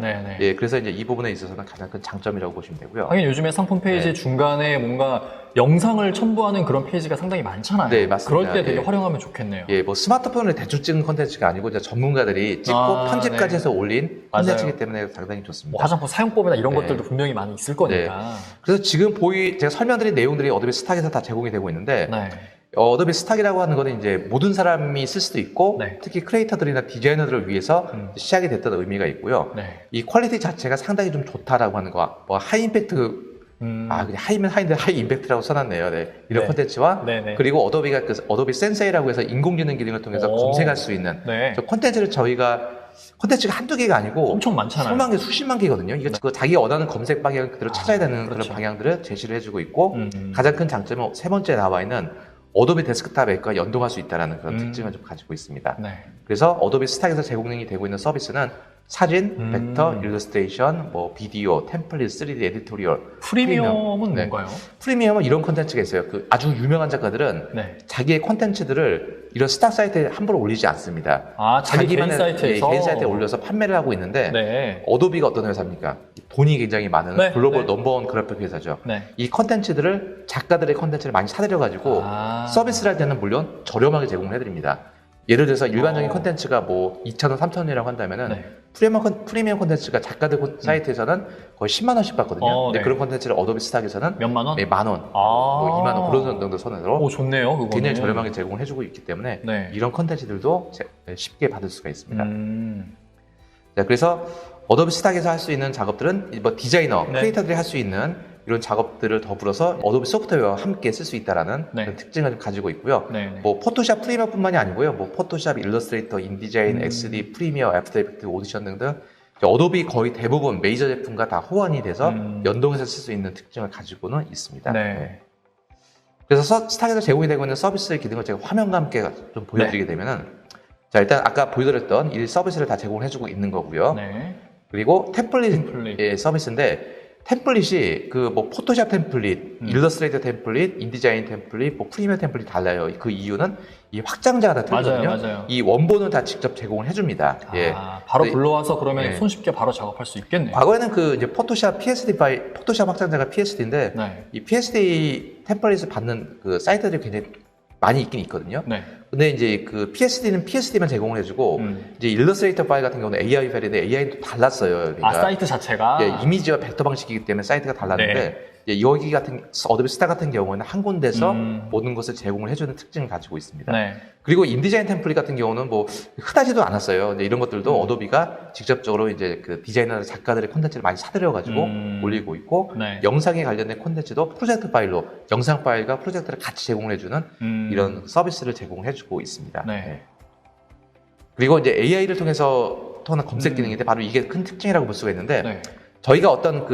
그래서 이제 이 부분에 있어서는 가장 큰 장점이라고 보시면 되고요. 하긴 요즘에 상품 페이지 중간에 뭔가 영상을 첨부하는 그런 페이지가 상당히 많잖아요. 맞습니다. 그럴 때 되게 활용하면 좋겠네요. 뭐 스마트폰을 대충 찍은 콘텐츠가 아니고 이제 전문가들이 찍고 편집까지 해서 올린 콘텐츠이기 때문에 상당히 좋습니다. 뭐 화장품 사용법이나 이런 것들도 분명히 많이 있을 거니까. 그래서 지금 제가 설명드린 내용들이 어도비 스탁에서 다 제공이 되고 있는데 어도비 스탁이라고 하는 거는 이제 모든 사람이 쓸 수도 있고 특히 크리에이터들이나 디자이너들을 위해서 시작이 됐던 의미가 있고요. 이 퀄리티 자체가 상당히 좀 좋다라고 하는 거, 뭐 하이 임팩트 그냥 하이면 하이인데 하이 임팩트라고 써놨네요. 이런 콘텐츠와 그리고 어도비가 그 어도비 센세이라고 해서 인공지능 기능을 통해서 검색할 수 있는 저 콘텐츠를 콘텐츠가 한두 개가 아니고 엄청 많잖아요. 수만 개, 수십만 개거든요. 이게 자기가 원하는 검색 방향을 그대로 찾아야 되는 그런 방향들을 제시를 해주고 있고 가장 큰 장점은 세 번째 나와 있는 어도비 데스크탑 앱과 연동할 수 있다는 그런 특징을 좀 가지고 있습니다. 그래서 어도비 스탁에서 제공이 되고 있는 서비스는 사진, 벡터, 일러스트레이션, 뭐 비디오, 템플릿, 3D 에디토리얼. 프리미엄은 뭔가요? 프리미엄은 이런 콘텐츠가 있어요. 그 아주 유명한 작가들은 자기의 콘텐츠들을 이런 스탁 사이트에 함부로 올리지 않습니다. 자기 개인 사이트에서 개인 사이트에 올려서 판매를 하고 있는데 어도비가 어떤 회사입니까? 돈이 굉장히 많은 글로벌 넘버원 그래픽 회사죠. 이 콘텐츠들을 작가들의 콘텐츠를 많이 사들여가지고 서비스를 할 때는 물론 저렴하게 제공을 해드립니다. 예를 들어서 일반적인 콘텐츠가 뭐 2,000원, 3,000원이라고 한다면은 네. 프리미엄 콘텐츠가 작가들 사이트에서는 거의 10만 원씩 받거든요. 근데 네. 그런 콘텐츠를 어도비 스탁에서는 몇만 원? 네, 만 원, 뭐 2만 원 그런 정도 선에서 오, 좋네요. 그거는. 굉장히 저렴하게 제공을 해주고 있기 때문에 네. 이런 콘텐츠들도 쉽게 받을 수가 있습니다. 자, 그래서 어도비 스탁에서 할 수 있는 작업들은 뭐 디자이너, 네. 크리에이터들이 할 수 있는 이런 작업들을 더불어서 어도비 소프트웨어와 함께 쓸 수 있다라는 네. 그런 특징을 좀 가지고 있고요. 네. 뭐 포토샵 프리미어뿐만이 아니고요. 뭐 포토샵, 일러스트레이터, 인디자인, XD, 프리미어, 애프터 이펙트, 오디션 등등 어도비 거의 대부분 메이저 제품과 다 호환이 돼서 연동해서 쓸 수 있는 특징을 가지고는 있습니다. 네. 그래서 스탁에서 제공이 되고 있는 서비스 기능을 제가 화면과 함께 좀 보여드리게 되면은 자, 일단 아까 보여드렸던 이 서비스를 다 제공을 해주고 있는 거고요. 네. 그리고 템플릿 서비스인데 템플릿이 그 뭐 포토샵 템플릿, 일러스트레이터 템플릿, 인디자인 템플릿, 뭐 프리미어 템플릿 달라요. 그 이유는 이 확장자가 다 틀리거든요. 맞아요. 이 원본은 다 직접 제공을 해줍니다. 예. 바로 네. 불러와서 그러면 네. 손쉽게 바로 작업할 수 있겠네요. 과거에는 그 이제 포토샵 포토샵 확장자가 PSD인데 네. 이 PSD 템플릿을 받는 그 사이트들이 굉장히 많이 있긴 있거든요. 네. 근데 이제 그 PSD는 PSD만 제공을 해주고 이제 일러스트레이터 파일 같은 경우는 AI 파일인데 AI는 또 달랐어요. 그러니까 사이트 자체가 예, 이미지와 벡터 방식이기 때문에 사이트가 달랐는데 예, 여기 같은 어도비 스타 같은 경우에는 한 군데서 모든 것을 제공을 해주는 특징을 가지고 있습니다. 네. 그리고 인디자인 템플릿 같은 경우는 뭐 흔하지도 않았어요. 근데 이런 것들도 어도비가 직접적으로 이제 그 디자이너 작가들의 콘텐츠를 많이 사들여가지고 올리고 있고 네. 영상에 관련된 콘텐츠도 프로젝트 파일로 영상 파일과 프로젝트를 같이 제공을 해주는 이런 서비스를 제공해주고 있습니다. 네. 네. 그리고 이제 AI를 통해서 통한 검색 기능인데 바로 이게 큰 특징이라고 볼 수가 있는데 네. 저희가 어떤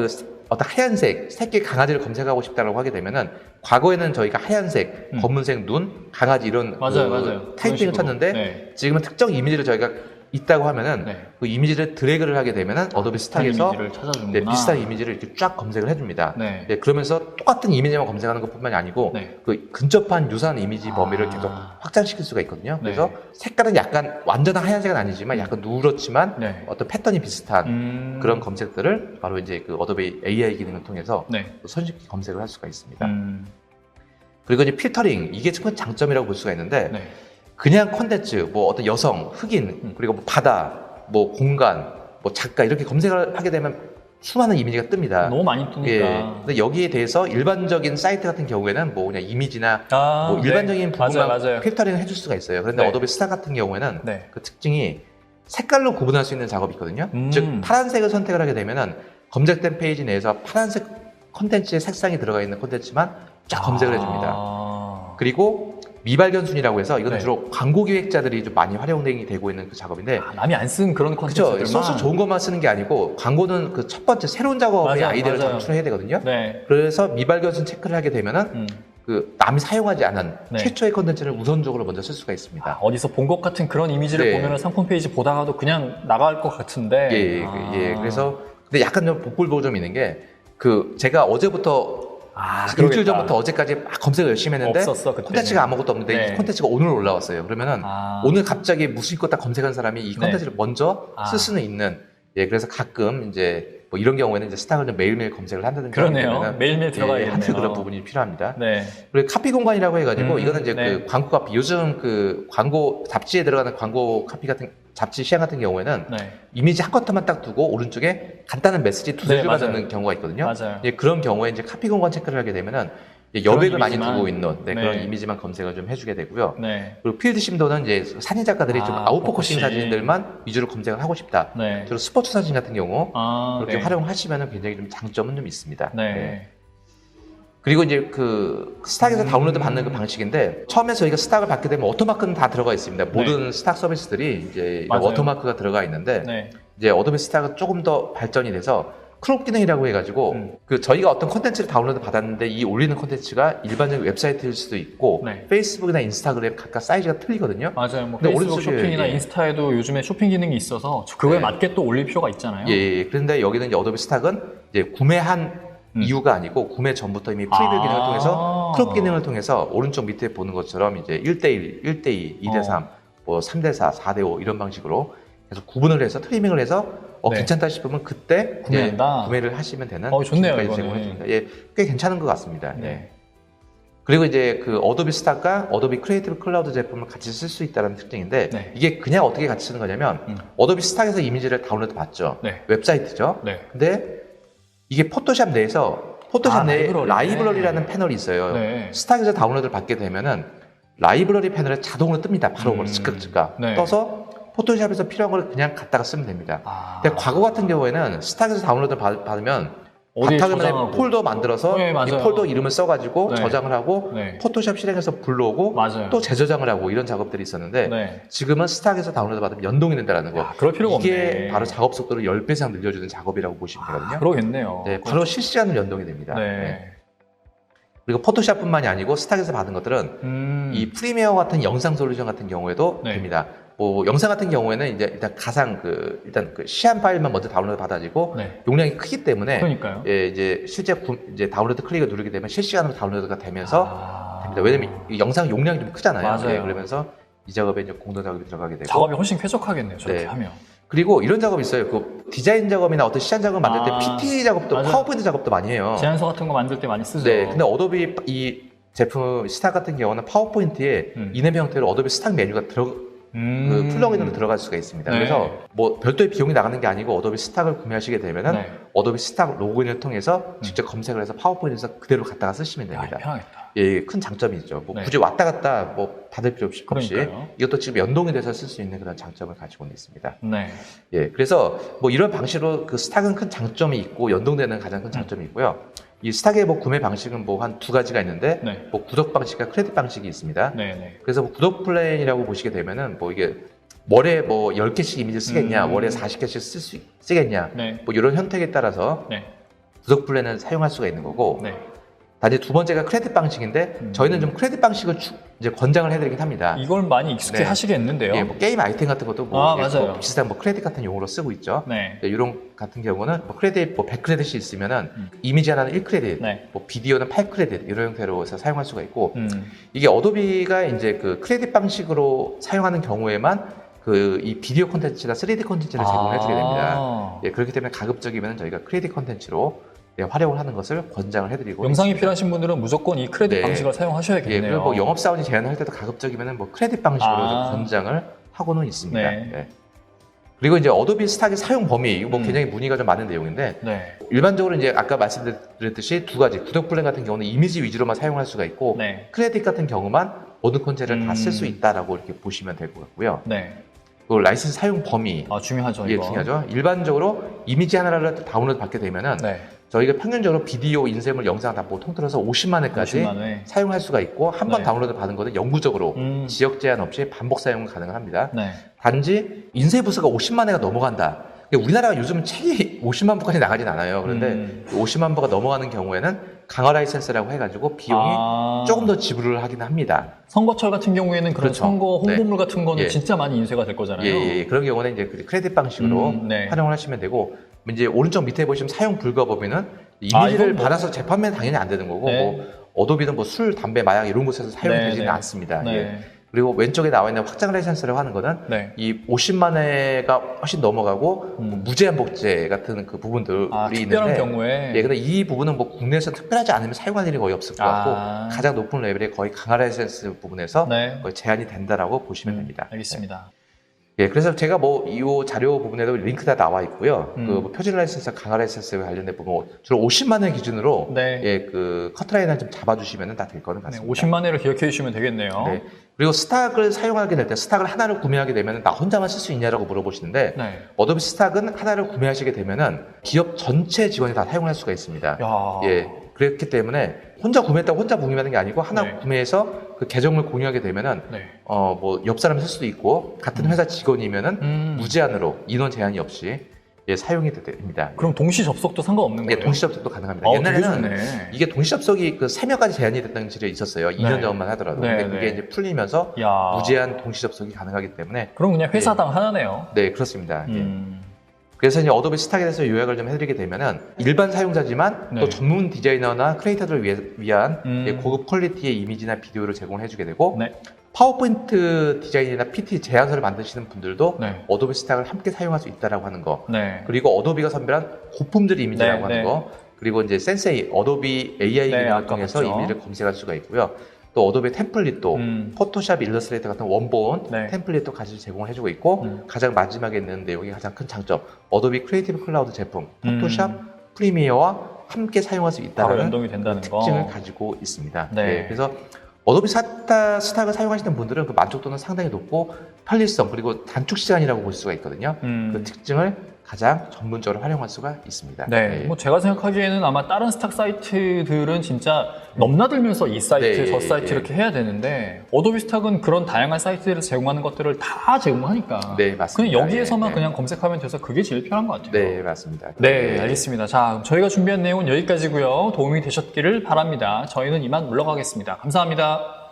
하얀색 새끼 강아지를 검색하고 싶다고 하게 되면은 과거에는 저희가 하얀색, 검은색 눈, 강아지 이런 맞아요. 타이핑을 쳤는데 네. 지금은 특정 이미지를 저희가 있다고 하면은 네. 그 이미지를 드래그를 하게 되면은 어도비 스탁에서 이미지를 찾아주는구나. 비슷한 이미지를 이렇게 쫙 검색을 해줍니다. 네. 그러면서 똑같은 이미지만 검색하는 것뿐만이 아니고 네. 그 근접한 유사한 이미지 범위를 계속 확장시킬 수가 있거든요. 그래서 네. 색깔은 약간 완전한 하얀색은 아니지만 약간 누렇지만 네. 어떤 패턴이 비슷한 그런 검색들을 바로 이제 그 어도비 AI 기능을 통해서 네. 손쉽게 검색을 할 수가 있습니다. 그리고 이제 필터링 이게 큰 장점이라고 볼 수가 있는데 네. 그냥 콘텐츠 뭐 어떤 여성, 흑인 그리고 뭐 바다, 뭐 공간, 뭐 작가 이렇게 검색을 하게 되면 수많은 이미지가 뜹니다. 너무 많이 뜨니까. 예. 근데 여기에 대해서 일반적인 사이트 같은 경우에는 뭐 그냥 이미지나 뭐 네. 일반적인 부분만 맞아요. 필터링을 해줄 수가 있어요. 그런데 네. 어도비 스타 같은 경우에는 네. 그 특징이 색깔로 구분할 수 있는 작업이 있거든요. 즉 파란색을 선택을 하게 되면은 검색된 페이지 내에서 파란색 콘텐츠의 색상이 들어가 있는 콘텐츠만 쫙 검색을 해줍니다. 그리고 미발견 순이라고 해서 이건 네. 주로 광고 기획자들이 좀 많이 활용이 되고 있는 그 작업인데 남이 안 쓴 그런 그렇죠. 콘텐츠들만 소스 좋은 것만 쓰는 게 아니고 광고는 그 첫 번째 새로운 작업의 아이디어를 창출해야 되거든요. 네. 그래서 미발견 순 체크를 하게 되면은 그 남이 사용하지 않은 네. 최초의 콘텐츠를 우선적으로 먼저 쓸 수가 있습니다. 어디서 본 것 같은 그런 이미지를 네. 보면은 상품 페이지 보다가도 그냥 나갈 것 같은데. 예. 그래서 근데 약간 좀 복불복 좀 있는 게 그 제가 어제부터 일주일 그러겠다. 전부터 어제까지 막 검색을 열심히 했는데 없었어, 그때는. 콘텐츠가 아무것도 없는데 네. 이 콘텐츠가 오늘 올라왔어요. 그러면은 오늘 갑자기 무슨 거 딱 검색한 사람이 이 콘텐츠를 먼저 쓸 수는 있는 그래서 가끔 이제 뭐 이런 경우에는 이제 스탁을 좀 매일매일 검색을 한다든지 그러네요. 매일매일 들어가야 하는 되네요. 그런 부분이 필요합니다. 네. 그리고 카피 공간이라고 해가지고 이거는 이제 네. 그 광고 카피 요즘 그 광고 잡지에 들어가는 광고 카피 같은 잡지 시향 같은 경우에는 네. 이미지 한 컷만 딱 두고 오른쪽에 간단한 메시지 두세 줄만 맞아요. 넣는 경우가 있거든요. 맞아요. 그런 경우에 이제 카피 공간 체크를 하게 되면은 여백을 많이 이미지만. 두고 있는 네. 그런 이미지만 검색을 좀 해주게 되고요. 네. 그리고 필드 심도는 이제 사진 작가들이 좀 아웃포커싱 포커싱. 사진들만 위주로 검색을 하고 싶다. 네. 주로 스포츠 사진 같은 경우 그렇게 네. 활용하시면 굉장히 좀 장점은 좀 있습니다. 네. 그리고 이제 그 스탁에서 다운로드 받는 그 방식인데 처음에 저희가 스탁을 받게 되면 워터마크는 다 들어가 있습니다. 모든 스탁 서비스들이 이제 맞아요. 워터마크가 들어가 있는데 네. 이제 어도비 스탁은 조금 더 발전이 돼서 크롭 기능이라고 해가지고 그 저희가 어떤 콘텐츠를 다운로드 받았는데 이 올리는 콘텐츠가 일반적인 웹사이트일 수도 있고 네. 페이스북이나 인스타그램 각각 사이즈가 틀리거든요. 맞아요. 뭐 근데 페이스북 오른쪽에, 쇼핑이나 예. 인스타에도 요즘에 쇼핑 기능이 있어서 그거에 네. 맞게 또 올릴 필요가 있잖아요. 예. 그런데 여기는 이제 어도비 스탁은 이제 구매한 이유가 아니고 구매 전부터 이미 프리뷰 기능을 통해서 크롭 기능을 통해서 오른쪽 밑에 보는 것처럼 이제 1대1, 1대2, 2대3, 뭐 3대4, 4대5 이런 방식으로 계속 구분을 해서 트리밍을 해서 네. 괜찮다 싶으면 그때 구매한다. 구매를 하시면 되는 좋네요, 기능까지 이거는. 제공해 줍니다. 꽤 괜찮은 것 같습니다. 네. 그리고 이제 그 어도비 스탁과 어도비 크리에이티브 클라우드 제품을 같이 쓸 수 있다는 특징인데 네. 이게 그냥 어떻게 같이 쓰는 거냐면 어도비 스탁에서 이미지를 다운로드 받죠. 네. 웹사이트죠. 네. 근데 이게 포토샵 내에서 포토샵 내에 라이브러리라는 패널이 있어요. 네. 스탁에서 다운로드를 받게 되면은 라이브러리 패널에 자동으로 뜹니다. 바로 즉각 네. 떠서 포토샵에서 필요한 걸 그냥 갖다가 쓰면 됩니다. 근데 과거 같은 경우에는 스탁에서 다운로드 받으면 바탕화면에 폴더 만들어서 네, 이 폴더 이름을 써가지고 네. 저장을 하고 네. 포토샵 실행해서 불러오고 맞아요. 또 재저장을 하고 이런 작업들이 있었는데 네. 지금은 스탁에서 다운로드 받으면 연동이 된다는 거. 야, 그럴 필요가 이게 없네. 바로 작업 속도를 10배 이상 늘려주는 작업이라고 보시면 되거든요. 그러겠네요. 네, 바로 실시간으로 연동이 됩니다. 네. 네. 그리고 포토샵뿐만이 아니고 스탁에서 받은 것들은 이 프리미어 같은 영상 솔루션 같은 경우에도 네. 됩니다. 뭐 영상 같은 경우에는 이제 일단 가상 일단 그 시안 파일만 먼저 다운로드 받아지고 네. 용량이 크기 때문에 그러니까요. 예, 이제 실제 이제 다운로드 클릭을 누르게 되면 실시간으로 다운로드가 되면서 됩니다. 왜냐면 이 영상 용량이 좀 크잖아요. 맞아요. 예, 그러면서 이 작업에 이제 공동 작업이 들어가게 되고 작업이 훨씬 쾌적하겠네요. 저렇게 네. 하면. 그리고 이런 작업이 있어요. 그 디자인 작업이나 어떤 시안 작업을 만들 때 PT 작업도 맞아요. 파워포인트 작업도 많이 해요. 제안서 같은 거 만들 때 많이 쓰죠. 네, 근데 어도비 이 제품 스탁 같은 경우는 파워포인트에 이메일 형태로 어도비 스탁 메뉴가 그 플러그인으로 들어갈 수가 있습니다. 네. 그래서 뭐 별도의 비용이 나가는 게 아니고 어도비 스탁을 구매하시게 되면은 네. 어도비 스탁 로그인을 통해서 직접 검색을 해서 파워포인트에서 그대로 갖다가 쓰시면 됩니다. 편하겠다. 예, 큰 장점이죠. 뭐 네. 굳이 왔다 갔다 뭐 받을 필요 없이 그러니까요. 이것도 지금 연동이 돼서 쓸 수 있는 그런 장점을 가지고 있습니다. 네. 예, 그래서 뭐 이런 방식으로 그 스탁은 큰 장점이 있고 연동되는 가장 큰 장점이 있고요. 이 스탁의 뭐 구매 방식은 뭐 한 두 가지가 있는데 네. 뭐 구독 방식과 크레딧 방식이 있습니다. 네. 네. 그래서 뭐 구독 플랜이라고 보시게 되면은 뭐 이게 월에 뭐 10개씩 이미지 쓰겠냐, 월에 40개씩 쓰겠냐, 네. 뭐 이런 선택에 따라서 네. 구독 플랜을 사용할 수가 있는 거고, 네. 단지 두 번째가 크레딧 방식인데 저희는 좀 크레딧 방식을 이제 권장을 해드리긴 합니다. 이걸 많이 익숙해 네. 하시겠는데요. 예, 뭐 게임 아이템 같은 것도 뭐, 맞아요. 뭐 비슷한 뭐 크레딧 같은 용어로 쓰고 있죠. 네. 이런 같은 경우는 뭐 크레딧 뭐 100크레딧이 있으면은 이미지 하나는 1크레딧, 네. 뭐 비디오는 8크레딧 이런 형태로 해서 사용할 수가 있고, 음. 이게 어도비가 이제 그 크레딧 방식으로 사용하는 경우에만 그 이 비디오 콘텐츠나 3D 콘텐츠를 제공해 주게 됩니다. 예, 그렇기 때문에 가급적이면 저희가 크레딧 콘텐츠로 활용을 하는 것을 권장을 해드리고 영상이 있습니다. 필요하신 분들은 무조건 이 크레딧 네. 방식을 사용하셔야겠네요. 예, 그리고 뭐 영업사원이 제안할 때도 가급적이면 뭐 크레딧 방식으로 좀 권장을 하고는 있습니다. 네. 예. 그리고 이제 어도비 스탁의 사용 범위, 이거 뭐 굉장히 문의가 좀 많은 내용인데, 네. 일반적으로 이제 아까 말씀드렸듯이 두 가지, 구독 플랜 같은 경우는 이미지 위주로만 사용할 수가 있고, 네. 크레딧 같은 경우만 모든 콘텐츠를 다 쓸 수 있다라고 이렇게 보시면 될 것 같고요. 네. 그 라이센스 사용 범위, 중요하죠. 이게 이거. 중요하죠. 일반적으로 이미지 하나를 다운로드 받게 되면은 네. 저희가 평균적으로 비디오, 인쇄물, 영상 다 뭐 통틀어서 50만 회까지 50만 회. 사용할 수가 있고 한 번 네. 다운로드 받은 거는 영구적으로 지역 제한 없이 반복 사용 가능합니다. 네. 단지 인쇄 부수가 50만 회가 넘어간다. 우리나라가 요즘 책이 50만 부까지 나가진 않아요. 그런데 50만 부가 넘어가는 경우에는 강화 라이센스라고 해가지고 비용이 조금 더 지불을 하긴 합니다. 선거철 같은 경우에는 그런 그렇죠. 선거 홍보물 같은 거는 예. 진짜 많이 인쇄가 될 거잖아요. 예. 그런 경우는 이제 크레딧 방식으로 네. 활용을 하시면 되고, 이제 오른쪽 밑에 보시면 사용 불가 범위는 이미지를 이건 뭐- 받아서 재판매는 당연히 안 되는 거고, 네. 뭐 어도비는 뭐 술, 담배, 마약 이런 곳에서 사용되지는 네. 않습니다. 네. 예. 그리고 왼쪽에 나와 있는 확장 라이센스라고 하는 거는 네. 이 50만 회가 훨씬 넘어가고 뭐 무제한 복제 같은 그 부분들이 특별한 있는데, 경우에. 예, 근데 이 부분은 뭐 국내에서 특별하지 않으면 사용할 일이 거의 없을 것 같고, 가장 높은 레벨의 거의 강화 라이센스 부분에서 네. 거의 제한이 된다라고 보시면 됩니다. 알겠습니다. 예, 그래서 제가 뭐 이 자료 부분에도 링크 다 나와 있고요. 그뭐 표준 라이센스, 강화 라이센스에 관련된 부분 주로 50만 회 기준으로 네. 예, 그 커트라인을 좀 잡아주시면 다 될 거는 네, 같습니다. 50만 회를 기억해 주시면 되겠네요. 네. 그리고 스탁을 사용하게 될 때 스탁을 하나를 구매하게 되면 나 혼자만 쓸 수 있냐라고 물어보시는데, 네. 어도비 스탁은 하나를 구매하시게 되면은 기업 전체 직원이 다 사용할 수가 있습니다. 야. 예, 그렇기 때문에 혼자 구매했다고 혼자 공유하는 게 아니고 하나 네. 구매해서 그 계정을 공유하게 되면은 네. 뭐 옆 사람이 쓸 수도 있고 같은 회사 직원이면은 무제한으로 인원 제한이 없이 예, 사용이 됩니다. 그럼 동시 접속도 상관없는 예, 거예요? 동시 접속도 가능합니다. 되게 옛날에는 좋네. 이게 동시 접속이 그 3명까지 제한이 됐던 질이 있었어요. 2년 네. 전만 하더라도. 네, 근데 그게 네. 이제 풀리면서 야. 무제한 동시 접속이 가능하기 때문에 그럼 그냥 회사당 하나네요. 네, 그렇습니다. 예. 음. 그래서 이제 어도비 스탁에 대해서 요약을 좀 해드리게 되면은 일반 사용자지만 네. 또 전문 디자이너나 크리에이터들을 위한 음. 예, 고급 퀄리티의 이미지나 비디오를 제공해주게 되고, 네. 파워포인트 디자인이나 PT 제안서를 만드시는 분들도 네. 어도비 스탁을 함께 사용할 수 있다라고 하는 거, 네. 그리고 어도비가 선별한 고품질 이미지라고 네, 하는 네. 거, 그리고 이제 센세이, 어도비 AI 기능을 통해서 이미지를 검색할 수가 있고요. 또 어도비 템플릿도 포토샵, 일러스트레이터 같은 원본 템플릿도 같이 제공을 해주고 있고 가장 마지막에 있는 내용이 가장 큰 장점, 어도비 크리에이티브 클라우드 제품, 포토샵, 프리미어와 함께 사용할 수 있다는 연동이 된다는 특징을 가지고 있습니다. 네, 그래서 어도비 스탁을 사용하시는 분들은 그 만족도는 상당히 높고 편리성 그리고 단축 시간이라고 볼 수가 있거든요. 그 특징을 가장 전문적으로 활용할 수가 있습니다. 네, 뭐 제가 생각하기에는 아마 다른 스탁 사이트들은 진짜 넘나들면서 이 사이트, 저 사이트 이렇게 해야 되는데 어도비 스탁은 그런 다양한 사이트를 제공하는 것들을 다 제공하니까 네, 맞습니다. 그냥 여기에서만 그냥 검색하면 돼서 그게 제일 편한 것 같아요. 네, 맞습니다. 네, 알겠습니다. 자, 저희가 준비한 내용은 여기까지고요. 도움이 되셨기를 바랍니다. 저희는 이만 물러가겠습니다. 감사합니다.